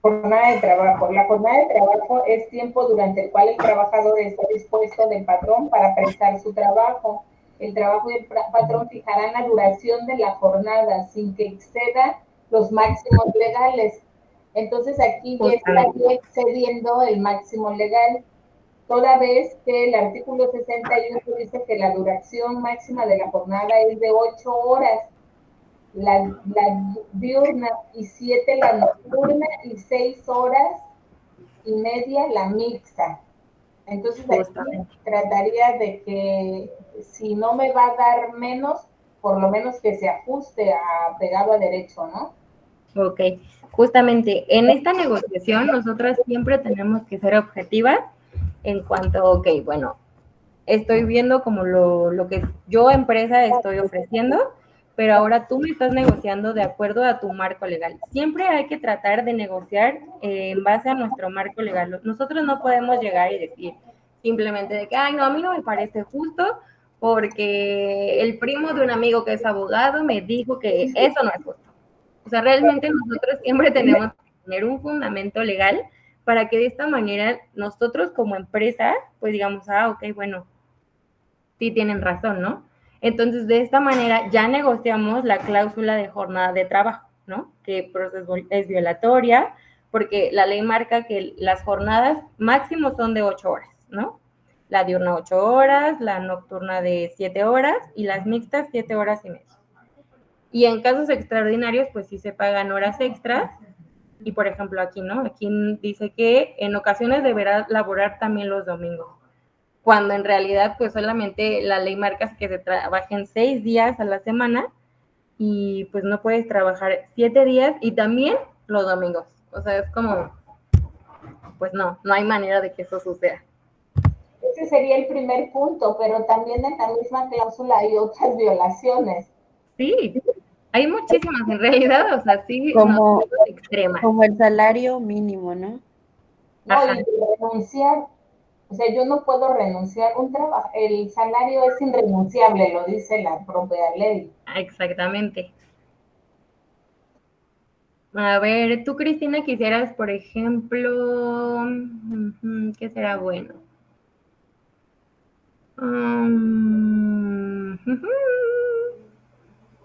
Jornada de trabajo. La jornada de trabajo es tiempo durante el cual el trabajador está dispuesto del patrón para prestar su trabajo. El trabajo y el patrón fijarán la duración de la jornada sin que exceda los máximos legales. Entonces aquí ya estaría excediendo el máximo legal, toda vez que el artículo 61 dice que la duración máxima de la jornada es de 8 horas. La diurna y 7 la nocturna y 6 horas y media la mixta. Entonces aquí trataría de que si no me va a dar menos, por lo menos que se ajuste a pegado a derecho, ¿no? Ok, justamente en esta negociación nosotras siempre tenemos que ser objetivas en cuanto, ok, bueno, estoy viendo como lo que yo empresa estoy ofreciendo, pero ahora tú me estás negociando de acuerdo a tu marco legal. Siempre hay que tratar de negociar en base a nuestro marco legal. Nosotros no podemos llegar y decir simplemente de que, ay, no, a mí no me parece justo porque el primo de un amigo que es abogado me dijo que eso no es justo. O sea, realmente nosotros siempre tenemos que tener un fundamento legal para que de esta manera nosotros como empresa, pues digamos, ah, ok, bueno, sí tienen razón, ¿no? Entonces, de esta manera ya negociamos la cláusula de jornada de trabajo, ¿no? Que pues, es violatoria, porque la ley marca que las jornadas máximo son de 8 horas, ¿no? La diurna 8 horas, la nocturna de 7 horas y las mixtas 7 horas y media. Y en casos extraordinarios, pues sí se pagan horas extras. Y por ejemplo aquí, ¿no? Aquí dice que en ocasiones deberá laborar también los domingos, cuando en realidad pues solamente la ley marca que se trabajen 6 días a la semana y pues no puedes trabajar 7 días y también los domingos. O sea, es como, pues no hay manera de que eso suceda. Ese sería el primer punto, pero también en la misma cláusula hay otras violaciones. Sí, hay muchísimas en realidad, o sea, sí, Como, extremas. como el salario mínimo, ¿no? No, Ajá. y renunciar, o sea, yo no puedo renunciar un trabajo, el salario es irrenunciable, lo dice la propia ley. Exactamente. A ver, tú, Cristina, quisieras, por ejemplo, ¿qué será bueno?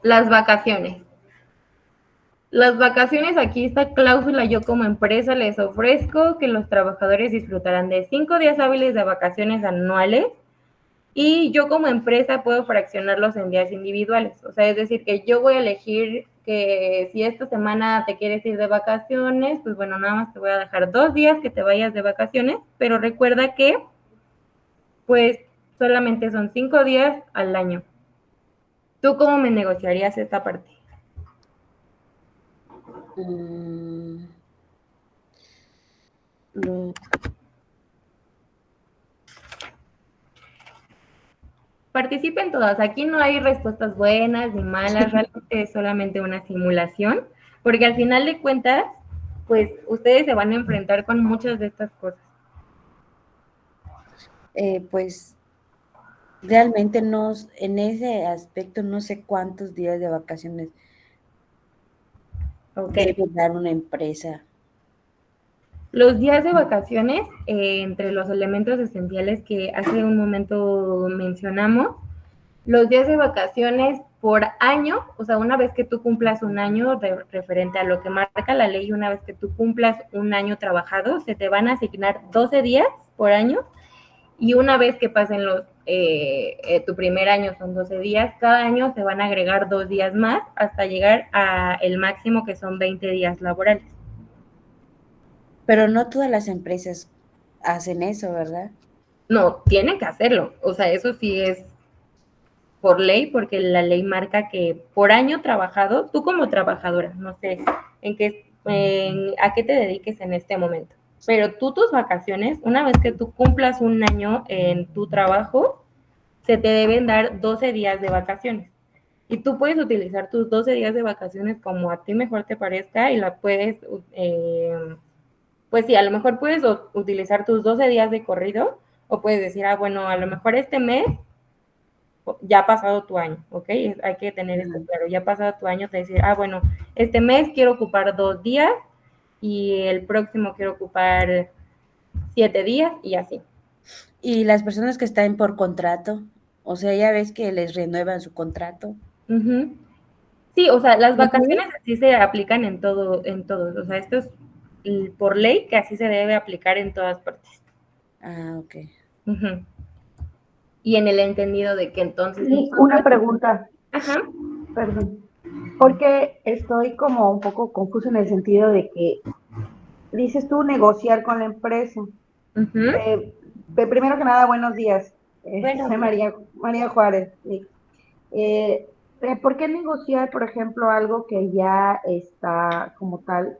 Las vacaciones. Las vacaciones, aquí esta cláusula, yo como empresa les ofrezco que los trabajadores disfrutarán de 5 días hábiles de vacaciones anuales y yo como empresa puedo fraccionarlos en días individuales. O sea, es decir, que yo voy a elegir que si esta semana te quieres ir de vacaciones, pues bueno, nada más te voy a dejar 2 días que te vayas de vacaciones, pero recuerda que pues solamente son 5 días al año. ¿Tú cómo me negociarías esta parte? Lo- Participen todas, aquí no hay respuestas buenas ni malas, realmente es solamente una simulación, porque al final de cuentas, pues ustedes se van a enfrentar con muchas de estas cosas. pues realmente no, en ese aspecto no sé cuántos días de vacaciones Okay. debe dar una empresa. Los días de vacaciones, entre los elementos esenciales que hace un momento mencionamos, los días de vacaciones por año, o sea, una vez que tú cumplas un año referente a lo que marca la ley, una vez que tú cumplas un año trabajado, se te van a asignar 12 días por año y una vez que pasen tu primer año son 12 días, cada año se van a agregar 2 días más hasta llegar a el máximo que son 20 días laborales. Pero no todas las empresas hacen eso, ¿verdad? No, tienen que hacerlo, o sea, eso sí es por ley, porque la ley marca que por año trabajado, tú como trabajadora, no sé a qué te dediques en este momento, pero tú tus vacaciones, una vez que tú cumplas un año en tu trabajo, se te deben dar 12 días de vacaciones. Y tú puedes utilizar tus 12 días de vacaciones como a ti mejor te parezca y la puedes, pues sí, a lo mejor puedes utilizar tus 12 días de corrido o puedes decir, ah, bueno, a lo mejor este mes ya ha pasado tu año, ¿ok? Hay que tener esto claro, ya ha pasado tu año, te decir, ah, bueno, este mes quiero ocupar 2 días y el próximo quiero ocupar 7 días y así. Y las personas que están por contrato, o sea, ya ves que les renuevan su contrato. Sí, o sea, las vacaciones así se aplican en todos, o sea, esto es por ley que así se debe aplicar en todas partes. Ah, ok. Y en el entendido de que entonces... Sí, una pregunta. Ajá. Perdón. Porque estoy como un poco confuso en el sentido de que dices tú negociar con la empresa. Primero que nada, buenos días. Bueno, Soy María Juárez. Sí. ¿Por qué negociar, por ejemplo, algo que ya está como tal,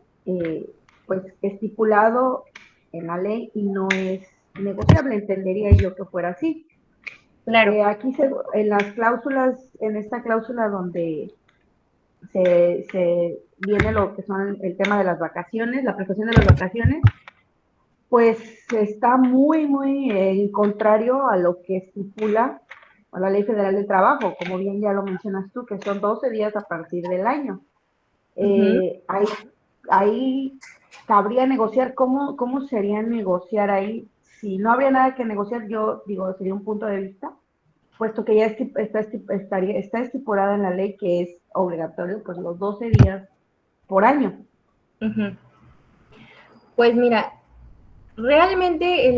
pues estipulado en la ley y no es negociable? Entendería yo que fuera así. claro. Aquí en las cláusulas, en esta cláusula donde se viene lo que son el tema de las vacaciones, la prestación de las vacaciones, pues está muy contrario a lo que estipula a la Ley Federal del Trabajo, como bien ya lo mencionas tú, que son 12 días a partir del año. Ahí cabría negociar. ¿Cómo sería negociar ahí? Si no habría nada que negociar, yo digo, sería un punto de vista, puesto que ya está estipulada en la ley que es obligatorio, pues los 12 días por año. Pues mira, realmente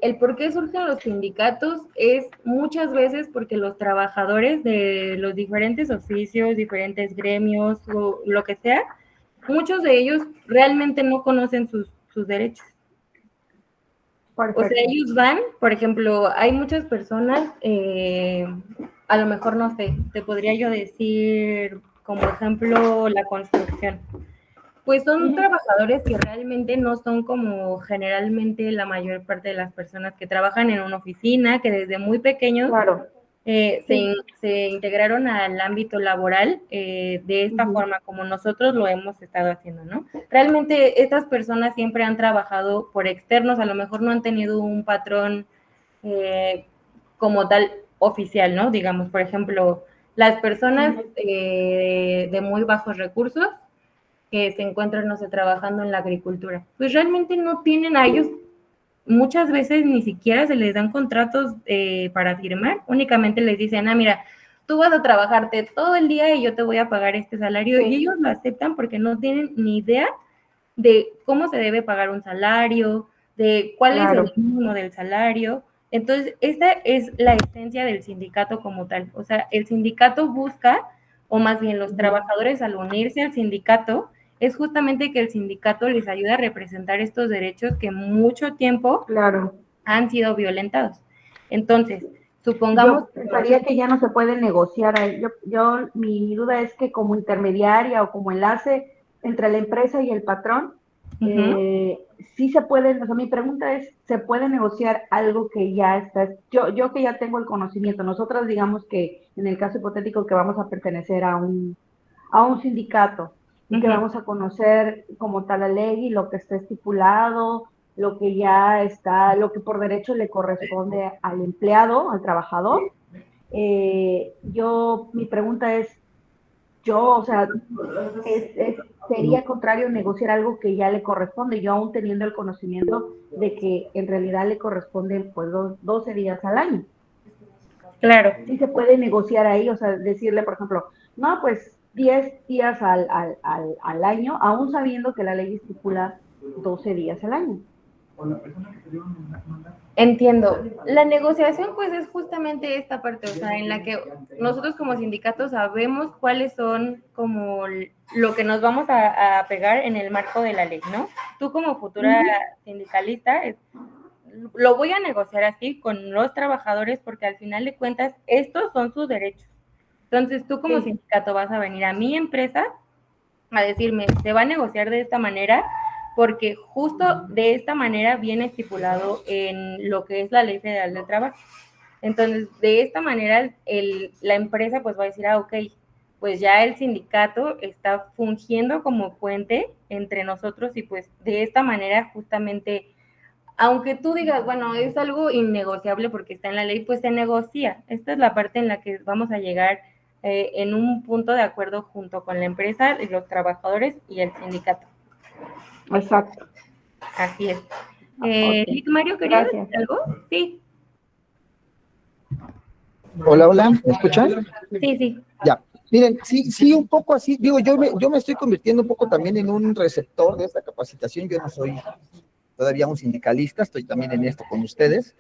el por qué surgen los sindicatos es muchas veces porque los trabajadores de los diferentes oficios, diferentes gremios o lo que sea, muchos de ellos realmente no conocen sus derechos. Perfecto. O sea, ellos van, por ejemplo, hay muchas personas, a lo mejor no sé, te podría yo decir como ejemplo la construcción. Pues son trabajadores que realmente no son como generalmente la mayor parte de las personas que trabajan en una oficina, que desde muy pequeños Claro. se integraron al ámbito laboral de esta forma, como nosotros lo hemos estado haciendo, ¿no? Realmente estas personas siempre han trabajado por externos, a lo mejor no han tenido un patrón como tal oficial, ¿no? Digamos, por ejemplo, las personas de muy bajos recursos que se encuentran, no sé, trabajando en la agricultura, pues realmente no tienen a ellos, muchas veces ni siquiera se les dan contratos para firmar, únicamente les dicen, mira, tú vas a trabajarte todo el día y yo te voy a pagar este salario, y ellos lo aceptan porque no tienen ni idea de cómo se debe pagar un salario, de cuál es el mínimo del salario. Entonces, esta es la esencia del sindicato como tal. O sea, el sindicato busca, o más bien los trabajadores al unirse al sindicato, es justamente que el sindicato les ayude a representar estos derechos que mucho tiempo han sido violentados. Entonces, supongamos... Yo pensaría que ya no se puede negociar. Mi duda es que como intermediaria o como enlace entre la empresa y el patrón, sí se puede, o sea, mi pregunta es, ¿se puede negociar algo que ya está? Yo que ya tengo el conocimiento, nosotros digamos que en el caso hipotético que vamos a pertenecer a un sindicato y que vamos a conocer como tal la ley y lo que está estipulado, lo que ya está, lo que por derecho le corresponde al empleado, al trabajador. Mi pregunta es, o sea, sería contrario negociar algo que ya le corresponde, yo aún teniendo el conocimiento de que en realidad le corresponden pues 12 días al año. Claro. Sí se puede negociar ahí, o sea, decirle, por ejemplo, no, pues 10 días al año, aún sabiendo que la ley estipula 12 días al año. Entiendo. La negociación, pues, es justamente esta parte, o sea, en la que nosotros como sindicatos sabemos cuáles son como lo que nos vamos a pegar en el marco de la ley, ¿no? Tú como futura sindicalista, lo voy a negociar así con los trabajadores porque al final de cuentas estos son sus derechos. Entonces tú como sindicato vas a venir a mi empresa a decirme, se va a negociar de esta manera porque justo de esta manera viene estipulado en lo que es la Ley Federal del Trabajo. Entonces, de esta manera la empresa pues va a decir, ok, pues ya el sindicato está fungiendo como puente entre nosotros y pues de esta manera justamente, aunque tú digas, bueno, es algo innegociable porque está en la ley, pues se negocia. Esta es la parte en la que vamos a llegar en un punto de acuerdo junto con la empresa, los trabajadores y el sindicato. Exacto. Así es. Mario, ¿querías decir algo? Sí. Hola, ¿me escuchan? Sí. Ya. Miren, sí, un poco así, digo, yo me estoy convirtiendo un poco también en un receptor de esta capacitación, yo no soy todavía un sindicalista, estoy también en esto con ustedes,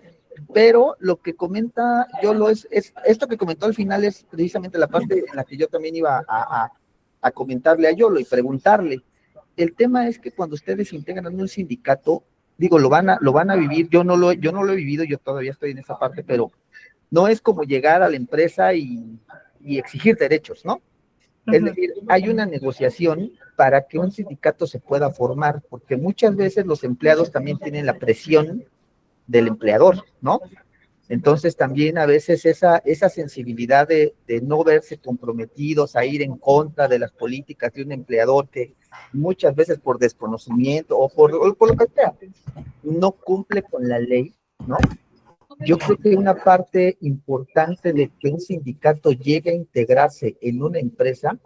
pero lo que comenta Yolo es esto que comentó al final es precisamente la parte en la que yo también iba a comentarle a Yolo y preguntarle. El tema es que cuando ustedes se integran en un sindicato, digo, lo van a vivir, yo no lo he vivido, yo todavía estoy en esa parte, pero no es como llegar a la empresa y exigir derechos, ¿no? Es decir, hay una negociación para que un sindicato se pueda formar, porque muchas veces los empleados también tienen la presión del empleador, ¿no? Entonces también a veces esa sensibilidad de no verse comprometidos a ir en contra de las políticas de un empleador que muchas veces por desconocimiento o por lo que sea, no cumple con la ley, ¿no? Yo creo que una parte importante de que un sindicato llegue a integrarse en una empresa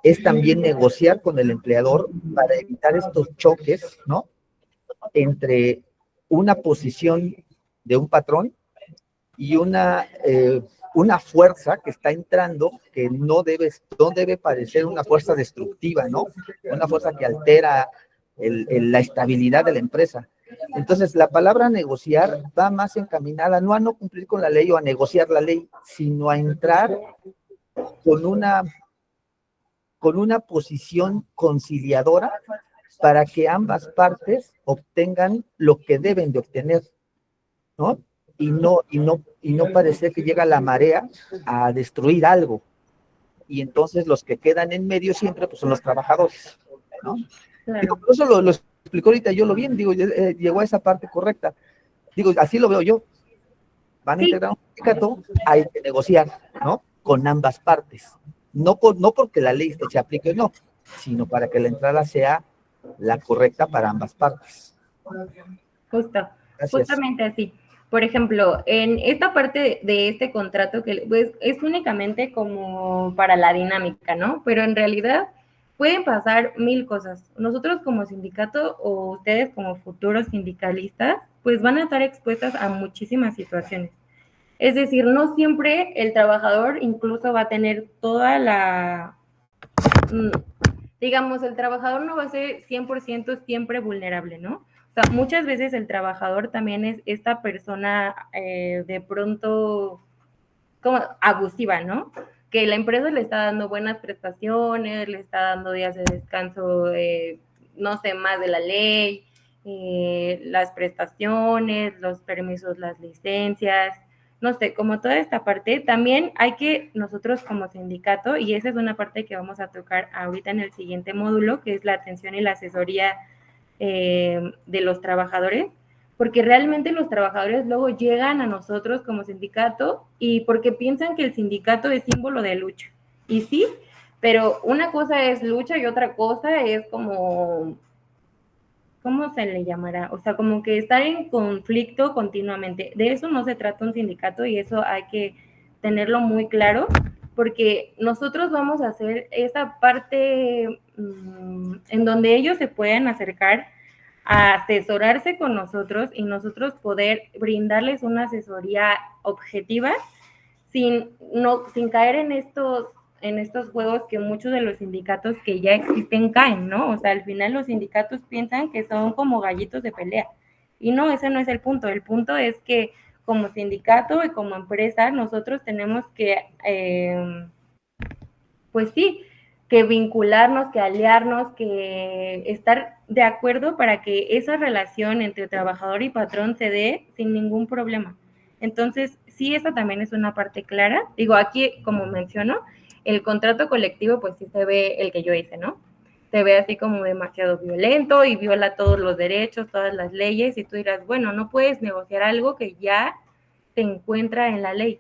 es también negociar con el empleador para evitar estos choques, ¿no? Entre una posición de un patrón y una fuerza que está entrando que no debe parecer una fuerza destructiva, ¿no? Una fuerza que altera la estabilidad de la empresa. Entonces, la palabra negociar va más encaminada no a no cumplir con la ley o a negociar la ley, sino a entrar con una posición conciliadora para que ambas partes obtengan lo que deben de obtener, ¿no? Y no parecer que llega la marea a destruir algo. Y entonces los que quedan en medio siempre pues, son los trabajadores, ¿no? Claro. Digo, por eso lo explicó ahorita yo lo bien, digo, llegó a esa parte correcta. Digo, así lo veo yo. Van a integrar un sindicato, hay que negociar, ¿no? Con ambas partes. No porque la ley se aplique o no, sino para que la entrada sea la correcta para ambas partes. Justamente así. Por ejemplo, en esta parte de este contrato que pues, es únicamente como para la dinámica, ¿no? Pero en realidad pueden pasar 1000 cosas. Nosotros como sindicato o ustedes como futuros sindicalistas, pues van a estar expuestas a muchísimas situaciones. Es decir, no siempre el trabajador incluso va a tener toda la... digamos, el trabajador no va a ser 100% siempre vulnerable, ¿no? O sea, muchas veces el trabajador también es esta persona de pronto como abusiva, ¿no? Que la empresa le está dando buenas prestaciones, le está dando días de descanso, no sé, más de la ley, las prestaciones, los permisos, las licencias, no sé, como toda esta parte, también hay que nosotros como sindicato, y esa es una parte que vamos a tocar ahorita en el siguiente módulo, que es la atención y la asesoría de los trabajadores, porque realmente los trabajadores luego llegan a nosotros como sindicato y porque piensan que el sindicato es símbolo de lucha. Y sí, pero una cosa es lucha y otra cosa es como, ¿cómo se le llamará? O sea, como que estar en conflicto continuamente. De eso no se trata un sindicato y eso hay que tenerlo muy claro, porque nosotros vamos a hacer esa parte en donde ellos se pueden acercar a asesorarse con nosotros y nosotros poder brindarles una asesoría objetiva sin caer en estos juegos que muchos de los sindicatos que ya existen caen, ¿no? O sea, al final los sindicatos piensan que son como gallitos de pelea. Y no, ese no es el punto. El punto es que como sindicato y como empresa nosotros tenemos que, pues sí, que vincularnos, que aliarnos, que estar de acuerdo para que esa relación entre trabajador y patrón se dé sin ningún problema. Entonces, sí, esa también es una parte clara. Digo, aquí, como menciono, el contrato colectivo, pues sí se ve el que yo hice, ¿no? Se ve así como demasiado violento y viola todos los derechos, todas las leyes, y tú dirás, bueno, no puedes negociar algo que ya se encuentra en la ley.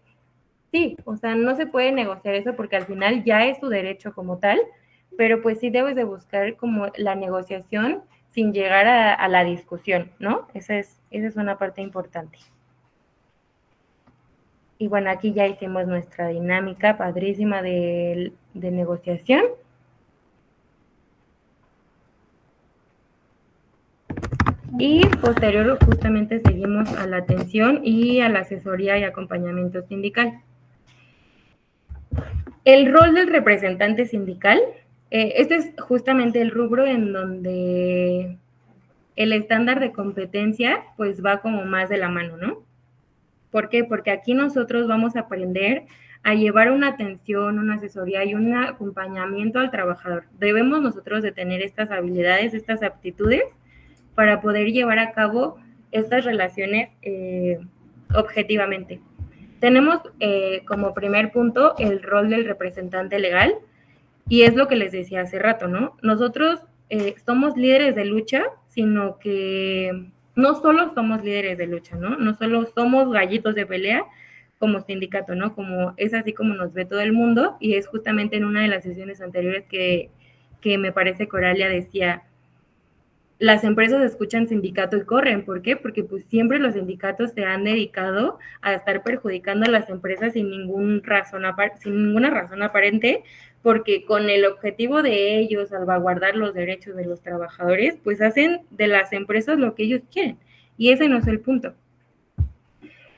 Sí, o sea, no se puede negociar eso porque al final ya es tu derecho como tal, pero pues sí debes de buscar como la negociación sin llegar a la discusión, ¿no? Esa es una parte importante. Y bueno, aquí ya hicimos nuestra dinámica padrísima de negociación. Y posterior justamente seguimos a la atención y a la asesoría y acompañamiento sindical. El rol del representante sindical, este es justamente el rubro en donde el estándar de competencia pues va como más de la mano, ¿no? ¿Por qué? Porque aquí nosotros vamos a aprender a llevar una atención, una asesoría y un acompañamiento al trabajador. Debemos nosotros de tener estas habilidades, estas aptitudes para poder llevar a cabo estas relaciones objetivamente. Tenemos como primer punto el rol del representante legal y es lo que les decía hace rato, ¿no? Nosotros somos líderes de lucha, sino que no solo somos líderes de lucha, ¿no? No solo somos gallitos de pelea como sindicato, ¿no? Como es así como nos ve todo el mundo, y es justamente en una de las sesiones anteriores que me parece que Oralia decía, las empresas escuchan sindicato y corren. ¿Por qué? Porque pues siempre los sindicatos se han dedicado a estar perjudicando a las empresas sin ninguna razón aparente, porque con el objetivo de ellos salvaguardar los derechos de los trabajadores, pues hacen de las empresas lo que ellos quieren. Y ese no es el punto.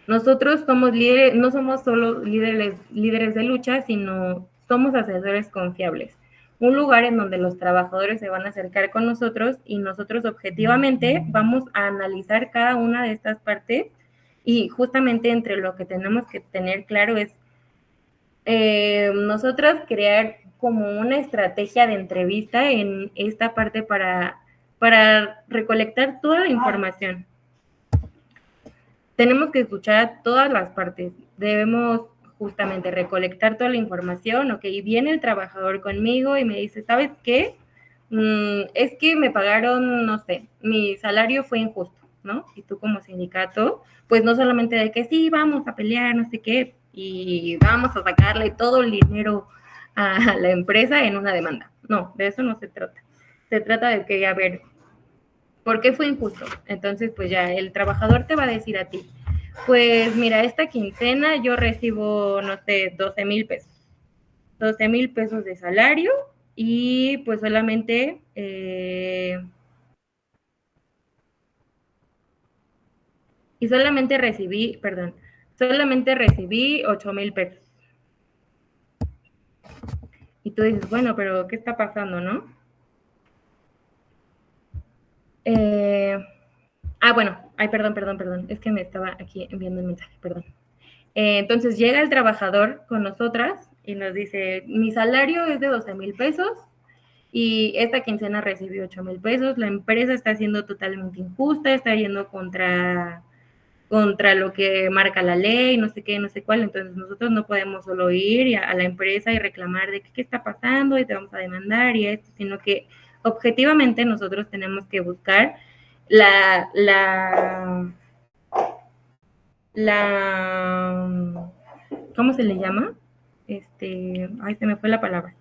Nosotros somos líderes, no somos solo líderes de lucha, sino somos asesores confiables. Un lugar en donde los trabajadores se van a acercar con nosotros y nosotros objetivamente vamos a analizar cada una de estas partes, y justamente entre lo que tenemos que tener claro es nosotras crear como una estrategia de entrevista en esta parte para recolectar toda la información. Tenemos que escuchar a todas las partes, debemos justamente recolectar toda la información. Ok, viene el trabajador conmigo y me dice, ¿sabes qué? Es que me pagaron, no sé, mi salario fue injusto, ¿no? Y tú como sindicato, pues no solamente de que sí, vamos a pelear, no sé qué, y vamos a sacarle todo el dinero a la empresa en una demanda. No, de eso no se trata. Se trata de que, a ver, ¿por qué fue injusto? Entonces, pues ya el trabajador te va a decir a ti, pues mira, esta quincena yo recibo, no sé, 12,000 pesos. 12,000 pesos de salario y pues solamente solamente recibí 8,000 pesos. Y tú dices, bueno, pero ¿qué está pasando, no? Bueno, ay, perdón, es que me estaba aquí enviando un mensaje, perdón. Entonces llega el trabajador con nosotras y nos dice, mi salario es de 12,000 pesos y esta quincena recibí 8,000 pesos, la empresa está siendo totalmente injusta, está yendo contra lo que marca la ley, no sé qué, no sé cuál. Entonces nosotros no podemos solo ir a la empresa y reclamar de qué está pasando y te vamos a demandar y esto, sino que objetivamente nosotros tenemos que buscar ¿cómo se le llama? Se me fue la palabra.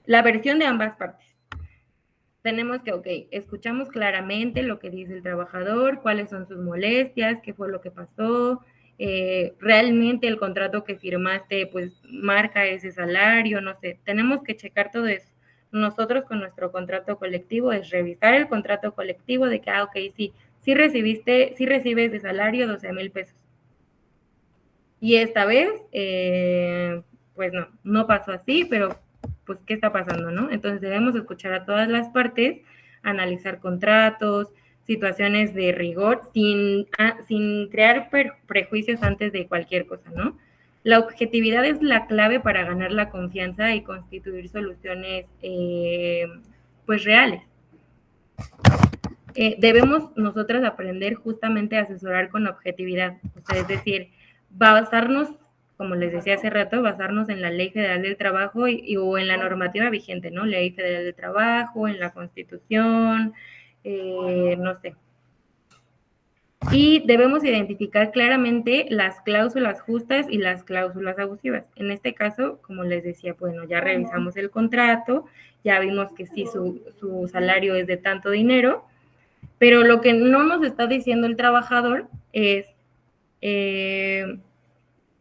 La versión de ambas partes. Tenemos que, ok, escuchamos claramente lo que dice el trabajador, cuáles son sus molestias, qué fue lo que pasó, realmente el contrato que firmaste, pues, marca ese salario, no sé, tenemos que checar todo eso. Nosotros con nuestro contrato colectivo es revisar el contrato colectivo de que, ok, sí recibes de salario 12,000 pesos. Y esta vez, pues no pasó así, pero pues, ¿qué está pasando, no? Entonces debemos escuchar a todas las partes, analizar contratos, situaciones de rigor, sin crear prejuicios antes de cualquier cosa, ¿no? La objetividad es la clave para ganar la confianza y constituir soluciones, pues, reales. Debemos nosotras aprender justamente a asesorar con objetividad, o sea, es decir, basarnos, como les decía hace rato, basarnos en la Ley Federal del Trabajo o en la normativa vigente, ¿no? Ley Federal del Trabajo, en la Constitución, no sé. Y debemos identificar claramente las cláusulas justas y las cláusulas abusivas. En este caso, como les decía, bueno, ya revisamos el contrato, ya vimos que sí, su salario es de tanto dinero, pero lo que no nos está diciendo el trabajador es,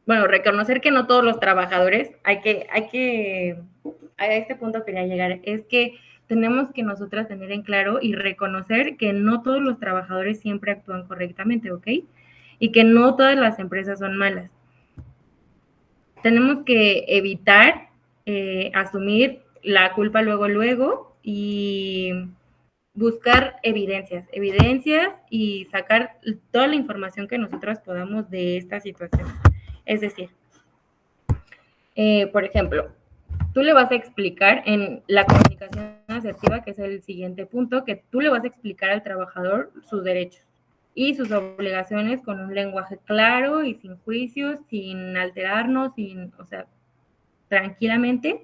reconocer que no todos los trabajadores, a este punto quería llegar, es que tenemos que nosotras tener en claro y reconocer que no todos los trabajadores siempre actúan correctamente, ¿ok? Y que no todas las empresas son malas. Tenemos que evitar asumir la culpa luego y buscar evidencias y sacar toda la información que nosotros podamos de esta situación. Es decir, por ejemplo, tú le vas a explicar en la comunicación asertiva, que es el siguiente punto, que tú le vas a explicar al trabajador sus derechos y sus obligaciones con un lenguaje claro y sin juicios, sin alterarnos, tranquilamente.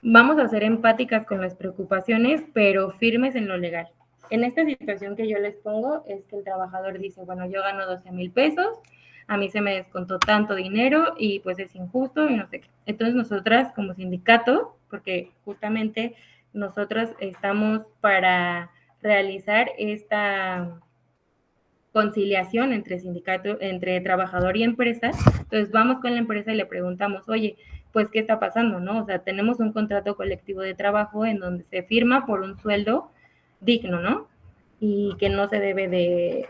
Vamos a ser empáticas con las preocupaciones, pero firmes en lo legal. en esta situación que yo les pongo es que el trabajador dice, bueno, yo gano 12,000 pesos, a mí se me descontó tanto dinero y pues es injusto y no sé qué. Entonces nosotras como sindicato, porque justamente nosotros estamos para realizar esta conciliación entre sindicato, entre trabajador y empresa, entonces vamos con la empresa y le preguntamos, oye, pues, ¿qué está pasando, no? O sea, tenemos un contrato colectivo de trabajo en donde se firma por un sueldo digno, ¿no? Y que no se debe de,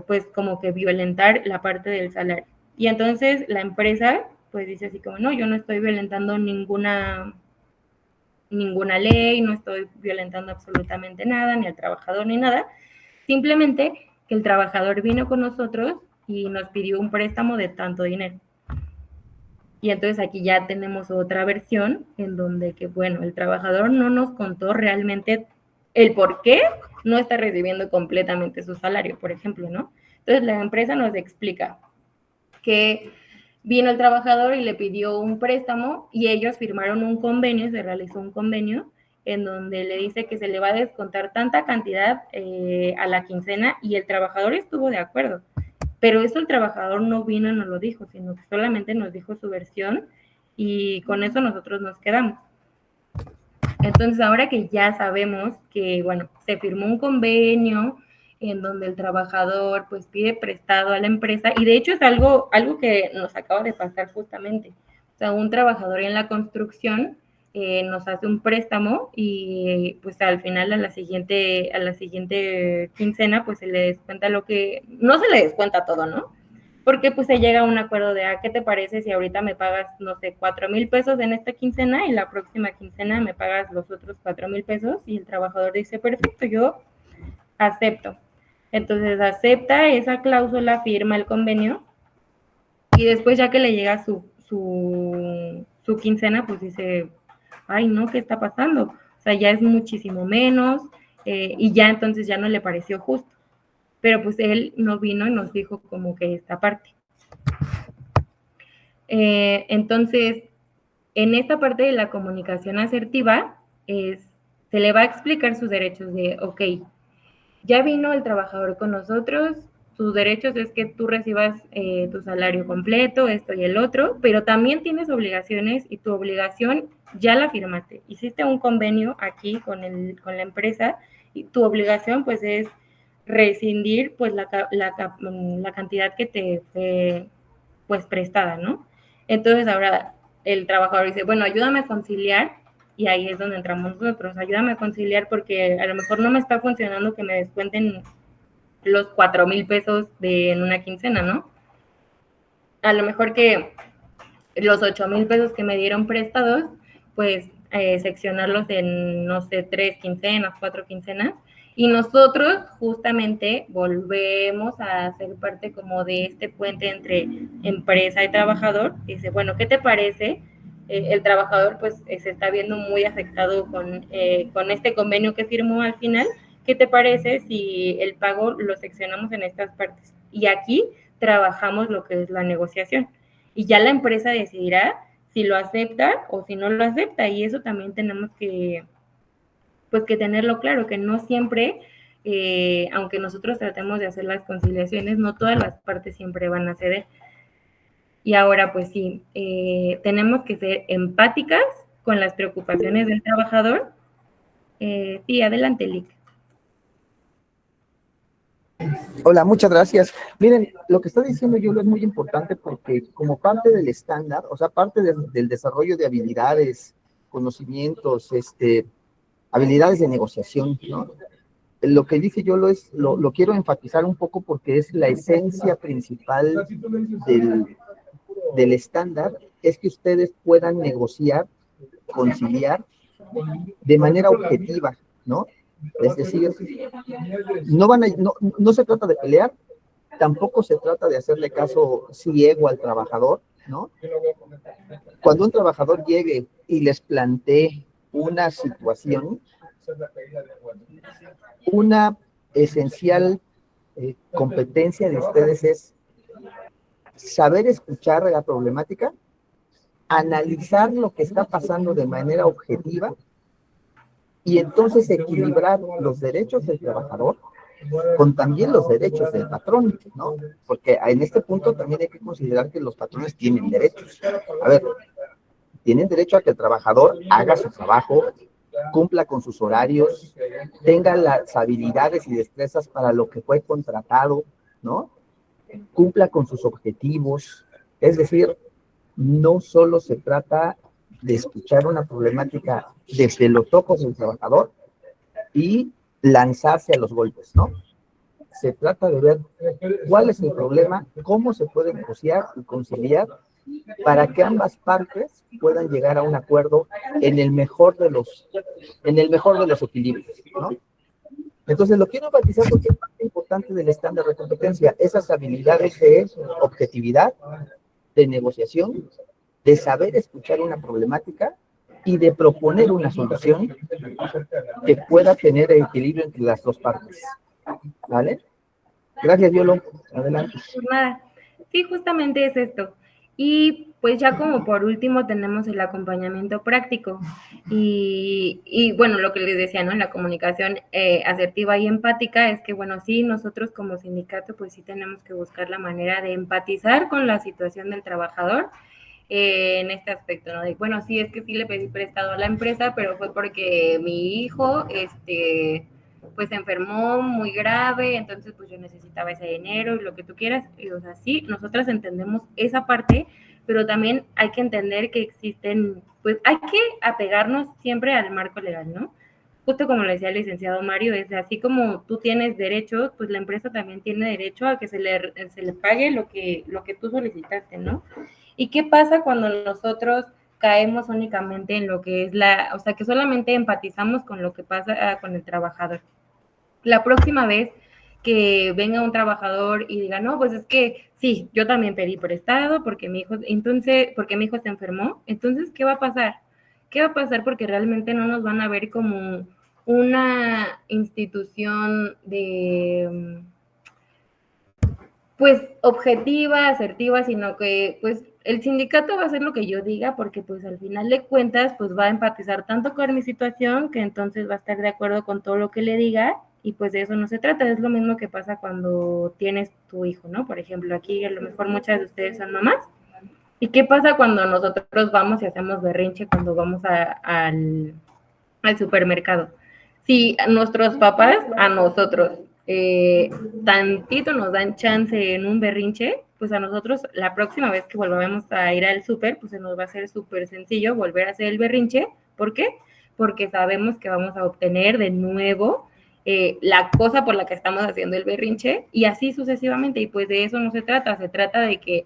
pues, como que violentar la parte del salario. Y entonces la empresa, pues, dice así como, no, yo no estoy violentando ninguna ley, no estoy violentando absolutamente nada, ni al trabajador, ni nada, simplemente que el trabajador vino con nosotros y nos pidió un préstamo de tanto dinero. Y entonces aquí ya tenemos otra versión en donde que, bueno, el trabajador no nos contó realmente el por qué no está recibiendo completamente su salario, por ejemplo, ¿no? Entonces la empresa nos explica que vino el trabajador y le pidió un préstamo y ellos firmaron un convenio, se realizó un convenio en donde le dice que se le va a descontar tanta cantidad a la quincena y el trabajador estuvo de acuerdo. Pero eso el trabajador no vino y nos lo dijo, sino que solamente nos dijo su versión y con eso nosotros nos quedamos. Entonces, ahora que ya sabemos que, bueno, se firmó un convenio en donde el trabajador pues pide prestado a la empresa y de hecho es algo que nos acaba de pasar justamente. O sea, un trabajador en la construcción nos hace un préstamo y pues al final a la siguiente quincena pues se le descuenta lo que, no se le descuenta todo, ¿no? Porque pues se llega a un acuerdo de, ¿qué te parece si ahorita me pagas, no sé, 4,000 pesos en esta quincena y la próxima quincena me pagas los otros 4,000 pesos? Y el trabajador dice, perfecto, yo acepto. Entonces acepta esa cláusula, firma el convenio y después ya que le llega su quincena, pues dice, ay, no, ¿qué está pasando? O sea, ya es muchísimo menos y ya entonces ya no le pareció justo. Pero pues él no vino y nos dijo como que esta parte. Entonces, en esta parte de la comunicación asertiva, se le va a explicar sus derechos de, ok, ya vino el trabajador con nosotros, sus derechos es que tú recibas tu salario completo, esto y el otro, pero también tienes obligaciones y tu obligación ya la firmaste. Hiciste un convenio aquí con la empresa y tu obligación pues es rescindir pues la cantidad que te fue pues prestada, ¿no? Entonces ahora el trabajador dice, bueno, ayúdame a conciliar y ahí es donde entramos nosotros, ayúdame a conciliar porque a lo mejor no me está funcionando que me descuenten los 4,000 pesos en una quincena, ¿no? A lo mejor que los 8,000 pesos que me dieron prestados, pues seccionarlos en, no sé, 3 quincenas, 4 quincenas, y nosotros justamente volvemos a ser parte como de este puente entre empresa y trabajador. Dice, bueno, ¿qué te parece? El trabajador pues se está viendo muy afectado con este convenio que firmó al final. ¿Qué te parece si el pago lo seccionamos en estas partes? Y aquí trabajamos lo que es la negociación. Y ya la empresa decidirá si lo acepta o si no lo acepta. Y eso también tenemos que, pues, que tenerlo claro, que no siempre, aunque nosotros tratemos de hacer las conciliaciones, no todas las partes siempre van a ceder. Y ahora, pues sí, tenemos que ser empáticas con las preocupaciones del trabajador. Sí, adelante, Lick. Hola, muchas gracias. Miren, lo que está diciendo Yulo es muy importante porque como parte del estándar, o sea, parte del desarrollo de habilidades, conocimientos, habilidades de negociación, ¿no? Lo que dice Yulo lo quiero enfatizar un poco porque es la esencia principal del estándar, es que ustedes puedan negociar, conciliar de manera objetiva, ¿no? Es decir, no se trata de pelear, tampoco se trata de hacerle caso ciego al trabajador, ¿no? Cuando un trabajador llegue y les plantee una situación, una esencial competencia de ustedes es saber escuchar la problemática, analizar lo que está pasando de manera objetiva y entonces equilibrar los derechos del trabajador con también los derechos del patrón, ¿no? Porque en este punto también hay que considerar que los patrones tienen derechos. A ver, tienen derecho a que el trabajador haga su trabajo, cumpla con sus horarios, tenga las habilidades y destrezas para lo que fue contratado, ¿no? Cumpla con sus objetivos. Es decir, no solo se trata de escuchar una problemática desde los ojos del trabajador y lanzarse a los golpes, ¿no? Se trata de ver cuál es el problema, cómo se puede negociar y conciliar para que ambas partes puedan llegar a un acuerdo en el mejor de los equilibrios, ¿no? Entonces lo quiero enfatizar porque es parte importante del estándar de competencia, esas habilidades de objetividad, de negociación, de saber escuchar una problemática y de proponer una solución que pueda tener equilibrio entre las dos partes. ¿Vale? Gracias, Violo. Adelante. Pues nada, sí, justamente es esto. Y pues ya como por último tenemos el acompañamiento práctico y bueno, lo que les decía, ¿no? La comunicación asertiva y empática es que, bueno, sí, nosotros como sindicato pues sí tenemos que buscar la manera de empatizar con la situación del trabajador en este aspecto, ¿no? De, bueno, sí, es que sí le pedí prestado a la empresa, pero fue porque mi hijo, pues se enfermó muy grave, entonces pues yo necesitaba ese dinero y lo que tú quieras, y o sea, sí, nosotras entendemos esa parte, pero también hay que entender que existen, pues hay que apegarnos siempre al marco legal, ¿no? Justo como lo decía el licenciado Mario, es así como tú tienes derechos, pues la empresa también tiene derecho a que se le pague lo que tú solicitaste, ¿no? ¿Y qué pasa cuando nosotros caemos únicamente en lo que es o sea, que solamente empatizamos con lo que pasa con el trabajador? La próxima vez que venga un trabajador y diga, no, pues es que sí, yo también pedí prestado porque mi hijo se enfermó, entonces, ¿qué va a pasar? ¿Qué va a pasar? Porque realmente no nos van a ver como una institución de pues objetiva, asertiva, sino que pues el sindicato va a hacer lo que yo diga porque pues al final de cuentas pues va a empatizar tanto con mi situación que entonces va a estar de acuerdo con todo lo que le diga y pues de eso no se trata, es lo mismo que pasa cuando tienes tu hijo, ¿no? Por ejemplo, aquí a lo mejor muchas de ustedes son mamás. ¿Y qué pasa cuando nosotros vamos y hacemos berrinche cuando vamos al supermercado? Si nuestros papás a nosotros tantito nos dan chance en un berrinche, pues a nosotros la próxima vez que volvamos a ir al súper, pues se nos va a hacer súper sencillo volver a hacer el berrinche. ¿Por qué? Porque sabemos que vamos a obtener de nuevo la cosa por la que estamos haciendo el berrinche y así sucesivamente. Y pues de eso no se trata de que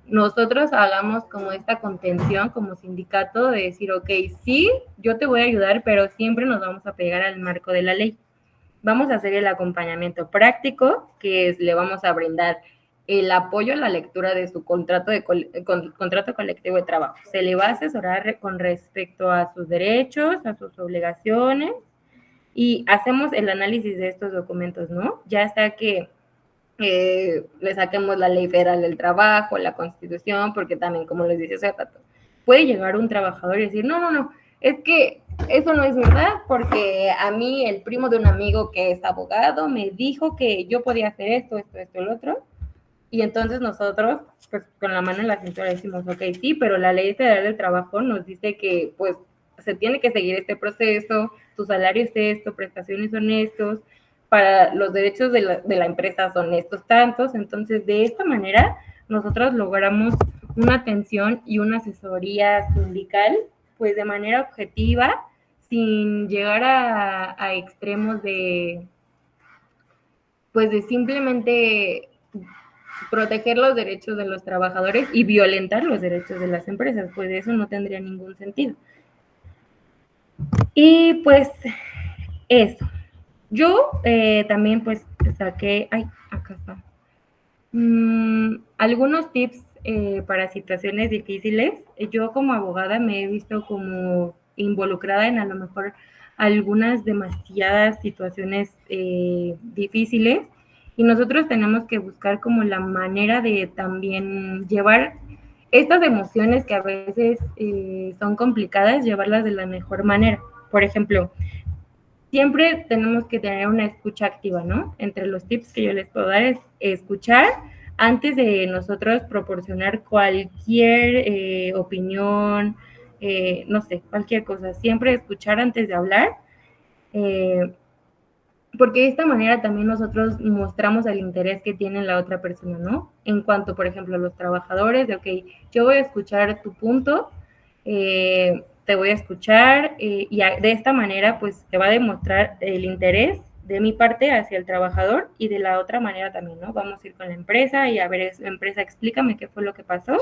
nosotros hagamos como esta contención como sindicato de decir, ok, sí, yo te voy a ayudar, pero siempre nos vamos a pegar al marco de la ley. Vamos a hacer el acompañamiento práctico, que le vamos a brindar el apoyo a la lectura de su contrato colectivo de trabajo. Se le va a asesorar con respecto a sus derechos, a sus obligaciones, y hacemos el análisis de estos documentos, ¿no? Ya sea que le saquemos la ley federal del trabajo, la constitución, porque también, como les decía hace rato, puede llegar un trabajador y decir, no, es que eso no es verdad, porque a mí el primo de un amigo que es abogado me dijo que yo podía hacer esto, el otro, y entonces nosotros, pues con la mano en la cintura decimos, ok, sí, pero la ley federal del trabajo nos dice que, pues, se tiene que seguir este proceso, tu salario es esto, prestaciones son estos, para los derechos de la empresa son estos tantos, entonces de esta manera nosotros logramos una atención y una asesoría sindical, pues de manera objetiva, sin llegar a extremos de, pues de simplemente proteger los derechos de los trabajadores y violentar los derechos de las empresas, pues eso no tendría ningún sentido. Y pues eso. Yo también pues saqué, acá está, algunos tips para situaciones difíciles. Yo como abogada me he visto como involucrada en a lo mejor algunas demasiadas situaciones difíciles y nosotros tenemos que buscar como la manera de también llevar estas emociones que a veces son complicadas, llevarlas de la mejor manera. Por ejemplo, siempre tenemos que tener una escucha activa, ¿no? Entre los tips que yo les puedo dar es escuchar antes de nosotros proporcionar cualquier opinión, no sé, cualquier cosa. Siempre escuchar antes de hablar, porque de esta manera también nosotros mostramos el interés que tiene la otra persona, ¿no? En cuanto, por ejemplo, a los trabajadores, de, ok, yo voy a escuchar tu punto, te voy a escuchar y de esta manera pues te va a demostrar el interés de mi parte hacia el trabajador y de la otra manera también, ¿no? Vamos a ir con la empresa y a ver, empresa, explícame qué fue lo que pasó.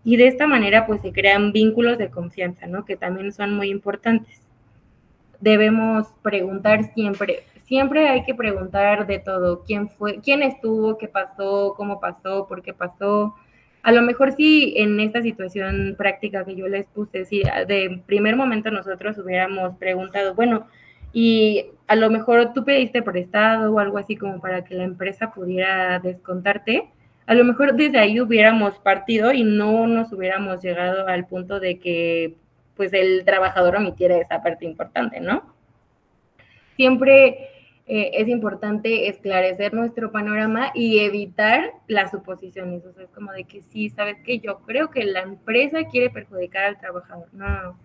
Y de esta manera pues se crean vínculos de confianza, ¿no? Que también son muy importantes. Debemos preguntar siempre, siempre hay que preguntar de todo, quién fue, quién estuvo, qué pasó, cómo pasó, por qué pasó. A lo mejor sí en esta situación práctica que yo les puse, si de primer momento nosotros hubiéramos preguntado, bueno, y a lo mejor tú pediste prestado o algo así como para que la empresa pudiera descontarte, a lo mejor desde ahí hubiéramos partido y no nos hubiéramos llegado al punto de que pues el trabajador omitiera esa parte importante, ¿no? Siempre es importante esclarecer nuestro panorama y evitar las suposiciones. O sea, es como de que sí, ¿sabes qué? Yo creo que la empresa quiere perjudicar al trabajador. No.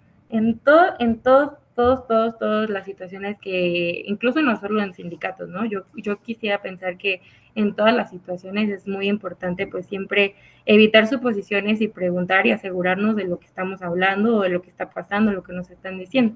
Todas las situaciones que, incluso no solo en sindicatos, ¿no? Yo quisiera pensar que en todas las situaciones es muy importante pues siempre evitar suposiciones y preguntar y asegurarnos de lo que estamos hablando o de lo que está pasando, lo que nos están diciendo.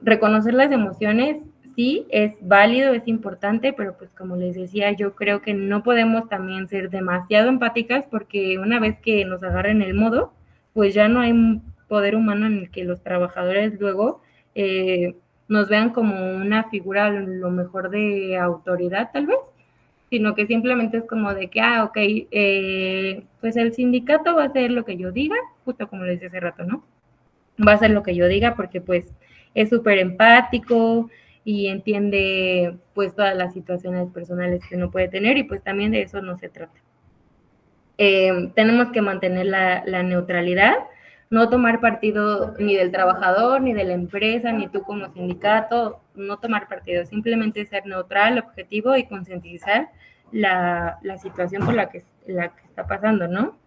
Reconocer las emociones, sí, es válido, es importante, pero pues como les decía, yo creo que no podemos también ser demasiado empáticas porque una vez que nos agarren el modo, pues ya no hay un poder humano en el que los trabajadores luego nos vean como una figura a lo mejor de autoridad tal vez, sino que simplemente es como de que, ok, pues el sindicato va a hacer lo que yo diga, justo como les decía hace rato, ¿no? Va a hacer lo que yo diga porque pues es súper empático y entiende pues todas las situaciones personales que uno puede tener y pues también de eso no se trata. Tenemos que mantener la neutralidad, no tomar partido ni del trabajador, ni de la empresa, ni tú como sindicato, no tomar partido, simplemente ser neutral, objetivo y concientizar la situación por la que está pasando, ¿no?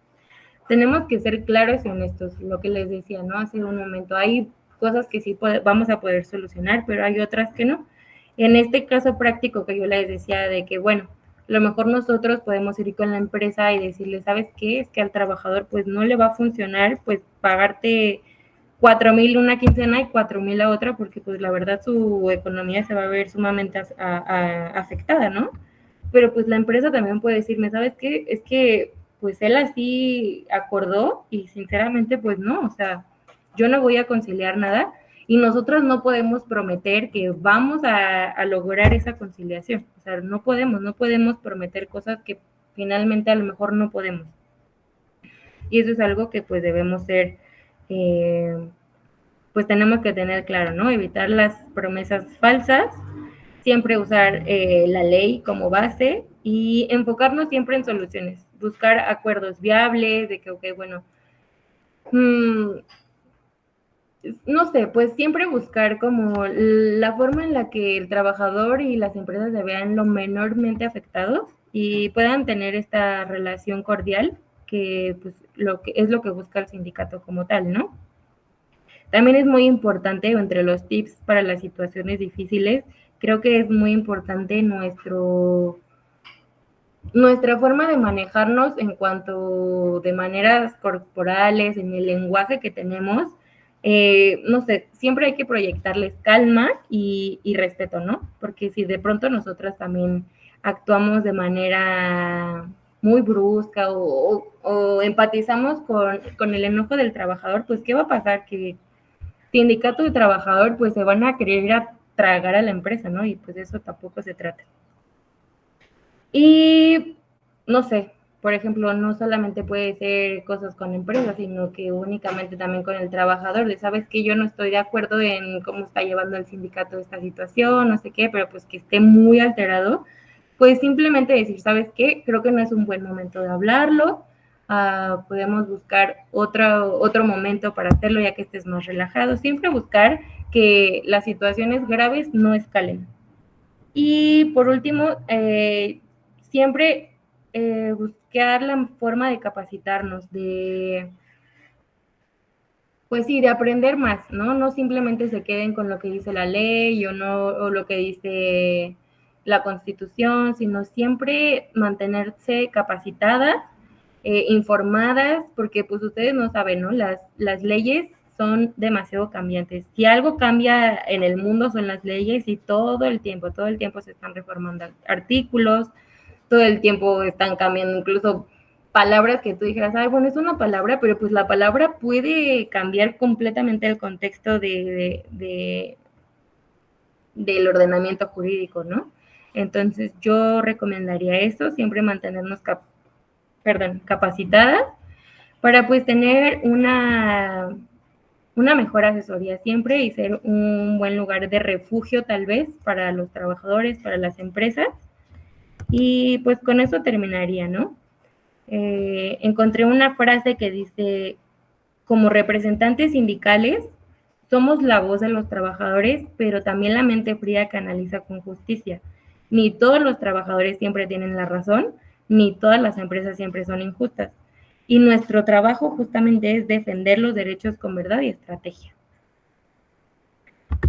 Tenemos que ser claros y honestos, lo que les decía, ¿no? Hace un momento, hay cosas que sí vamos a poder solucionar, pero hay otras que no. En este caso práctico que yo les decía de que, bueno, a lo mejor nosotros podemos ir con la empresa y decirle, ¿sabes qué? Es que al trabajador pues no le va a funcionar pues pagarte 4,000 una quincena y 4,000 la otra, porque pues la verdad su economía se va a ver sumamente afectada, ¿no? Pero pues la empresa también puede decirme, ¿sabes qué? Es que pues él así acordó y sinceramente pues no, o sea, yo no voy a conciliar nada y nosotros no podemos prometer que vamos a lograr esa conciliación, o sea, no podemos prometer cosas que finalmente a lo mejor no podemos. Y eso es algo que pues debemos ser, pues tenemos que tener claro, ¿no? Evitar las promesas falsas, siempre usar la ley como base y enfocarnos siempre en soluciones, buscar acuerdos viables, de que, ok, bueno, no sé, pues siempre buscar como la forma en la que el trabajador y las empresas se vean lo menormente afectados y puedan tener esta relación cordial, que pues es lo que busca el sindicato como tal, ¿no? También es muy importante, entre los tips para las situaciones difíciles, creo que es muy importante nuestra forma de manejarnos en cuanto de maneras corporales, en el lenguaje que tenemos. No sé, siempre hay que proyectarles calma y respeto, ¿no? Porque si de pronto nosotras también actuamos de manera muy brusca o empatizamos con el enojo del trabajador, pues ¿qué va a pasar? Que sindicato de trabajador pues se van a querer ir a tragar a la empresa, ¿no? Y pues de eso tampoco se trata. Y no sé, por ejemplo, no solamente puede ser cosas con empresas, sino que únicamente también con el trabajador. Le sabes que yo no estoy de acuerdo en cómo está llevando el sindicato esta situación, no sé qué, pero pues que esté muy alterado, pues simplemente decir, ¿sabes qué? Creo que no es un buen momento de hablarlo. Podemos buscar otro momento para hacerlo ya que estés más relajado. Siempre buscar que las situaciones graves no escalen. Y por último, siempre buscar la forma de capacitarnos, pues sí, de aprender más, ¿no? No simplemente se queden con lo que dice la ley o lo que dice la Constitución, sino siempre mantenerse capacitadas, informadas, porque pues ustedes no saben, ¿no? Las leyes son demasiado cambiantes. Si algo cambia en el mundo son las leyes y todo el tiempo se están reformando artículos, todo el tiempo están cambiando incluso palabras que tú dijeras, ay, bueno, es una palabra, pero pues la palabra puede cambiar completamente el contexto del ordenamiento jurídico, ¿no? Entonces yo recomendaría eso, siempre mantenernos capacitadas para pues tener una mejor asesoría siempre y ser un buen lugar de refugio tal vez para los trabajadores, para las empresas. Y pues con eso terminaría, ¿no? Encontré una frase que dice, como representantes sindicales, somos la voz de los trabajadores, pero también la mente fría que analiza con justicia. Ni todos los trabajadores siempre tienen la razón, ni todas las empresas siempre son injustas. Y nuestro trabajo justamente es defender los derechos con verdad y estrategia.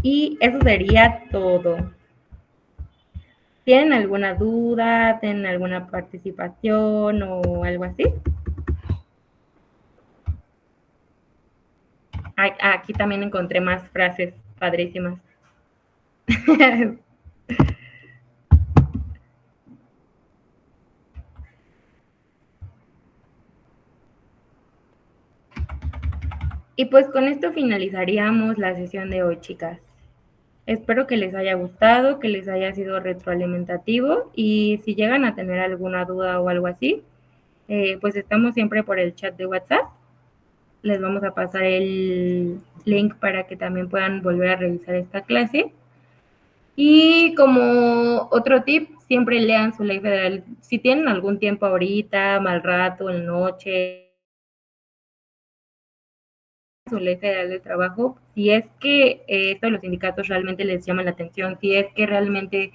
Y eso sería todo. ¿Tienen alguna duda? ¿Tienen alguna participación o algo así? Aquí también encontré más frases padrísimas. Y pues con esto finalizaríamos la sesión de hoy, chicas. Espero que les haya gustado, que les haya sido retroalimentativo y si llegan a tener alguna duda o algo así, pues estamos siempre por el chat de WhatsApp. Les vamos a pasar el link para que también puedan volver a revisar esta clase. Y como otro tip, siempre lean su ley federal. Si tienen algún tiempo ahorita, mal rato, en la noche, su ley federal de trabajo, si es que esto de los sindicatos realmente les llama la atención, si es que realmente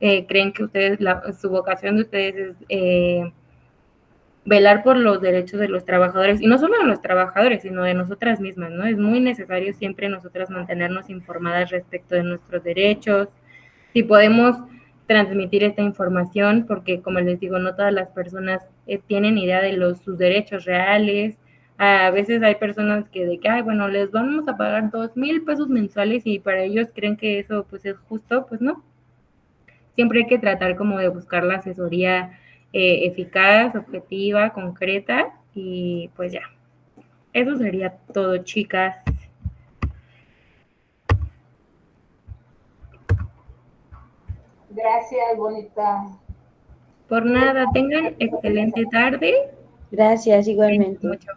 creen que ustedes, su vocación de ustedes es velar por los derechos de los trabajadores, y no solo de los trabajadores, sino de nosotras mismas, ¿no? Es muy necesario siempre nosotras mantenernos informadas respecto de nuestros derechos, si podemos transmitir esta información, porque como les digo, no todas las personas tienen idea de sus derechos reales. A veces hay personas que de que, ay, bueno, les vamos a pagar 2,000 pesos mensuales y para ellos creen que eso pues es justo, pues no. Siempre hay que tratar como de buscar la asesoría eficaz, objetiva, concreta y pues ya. Eso sería todo, chicas. Gracias, bonita. Por nada, tengan excelente tarde. Gracias, igualmente. Mucho.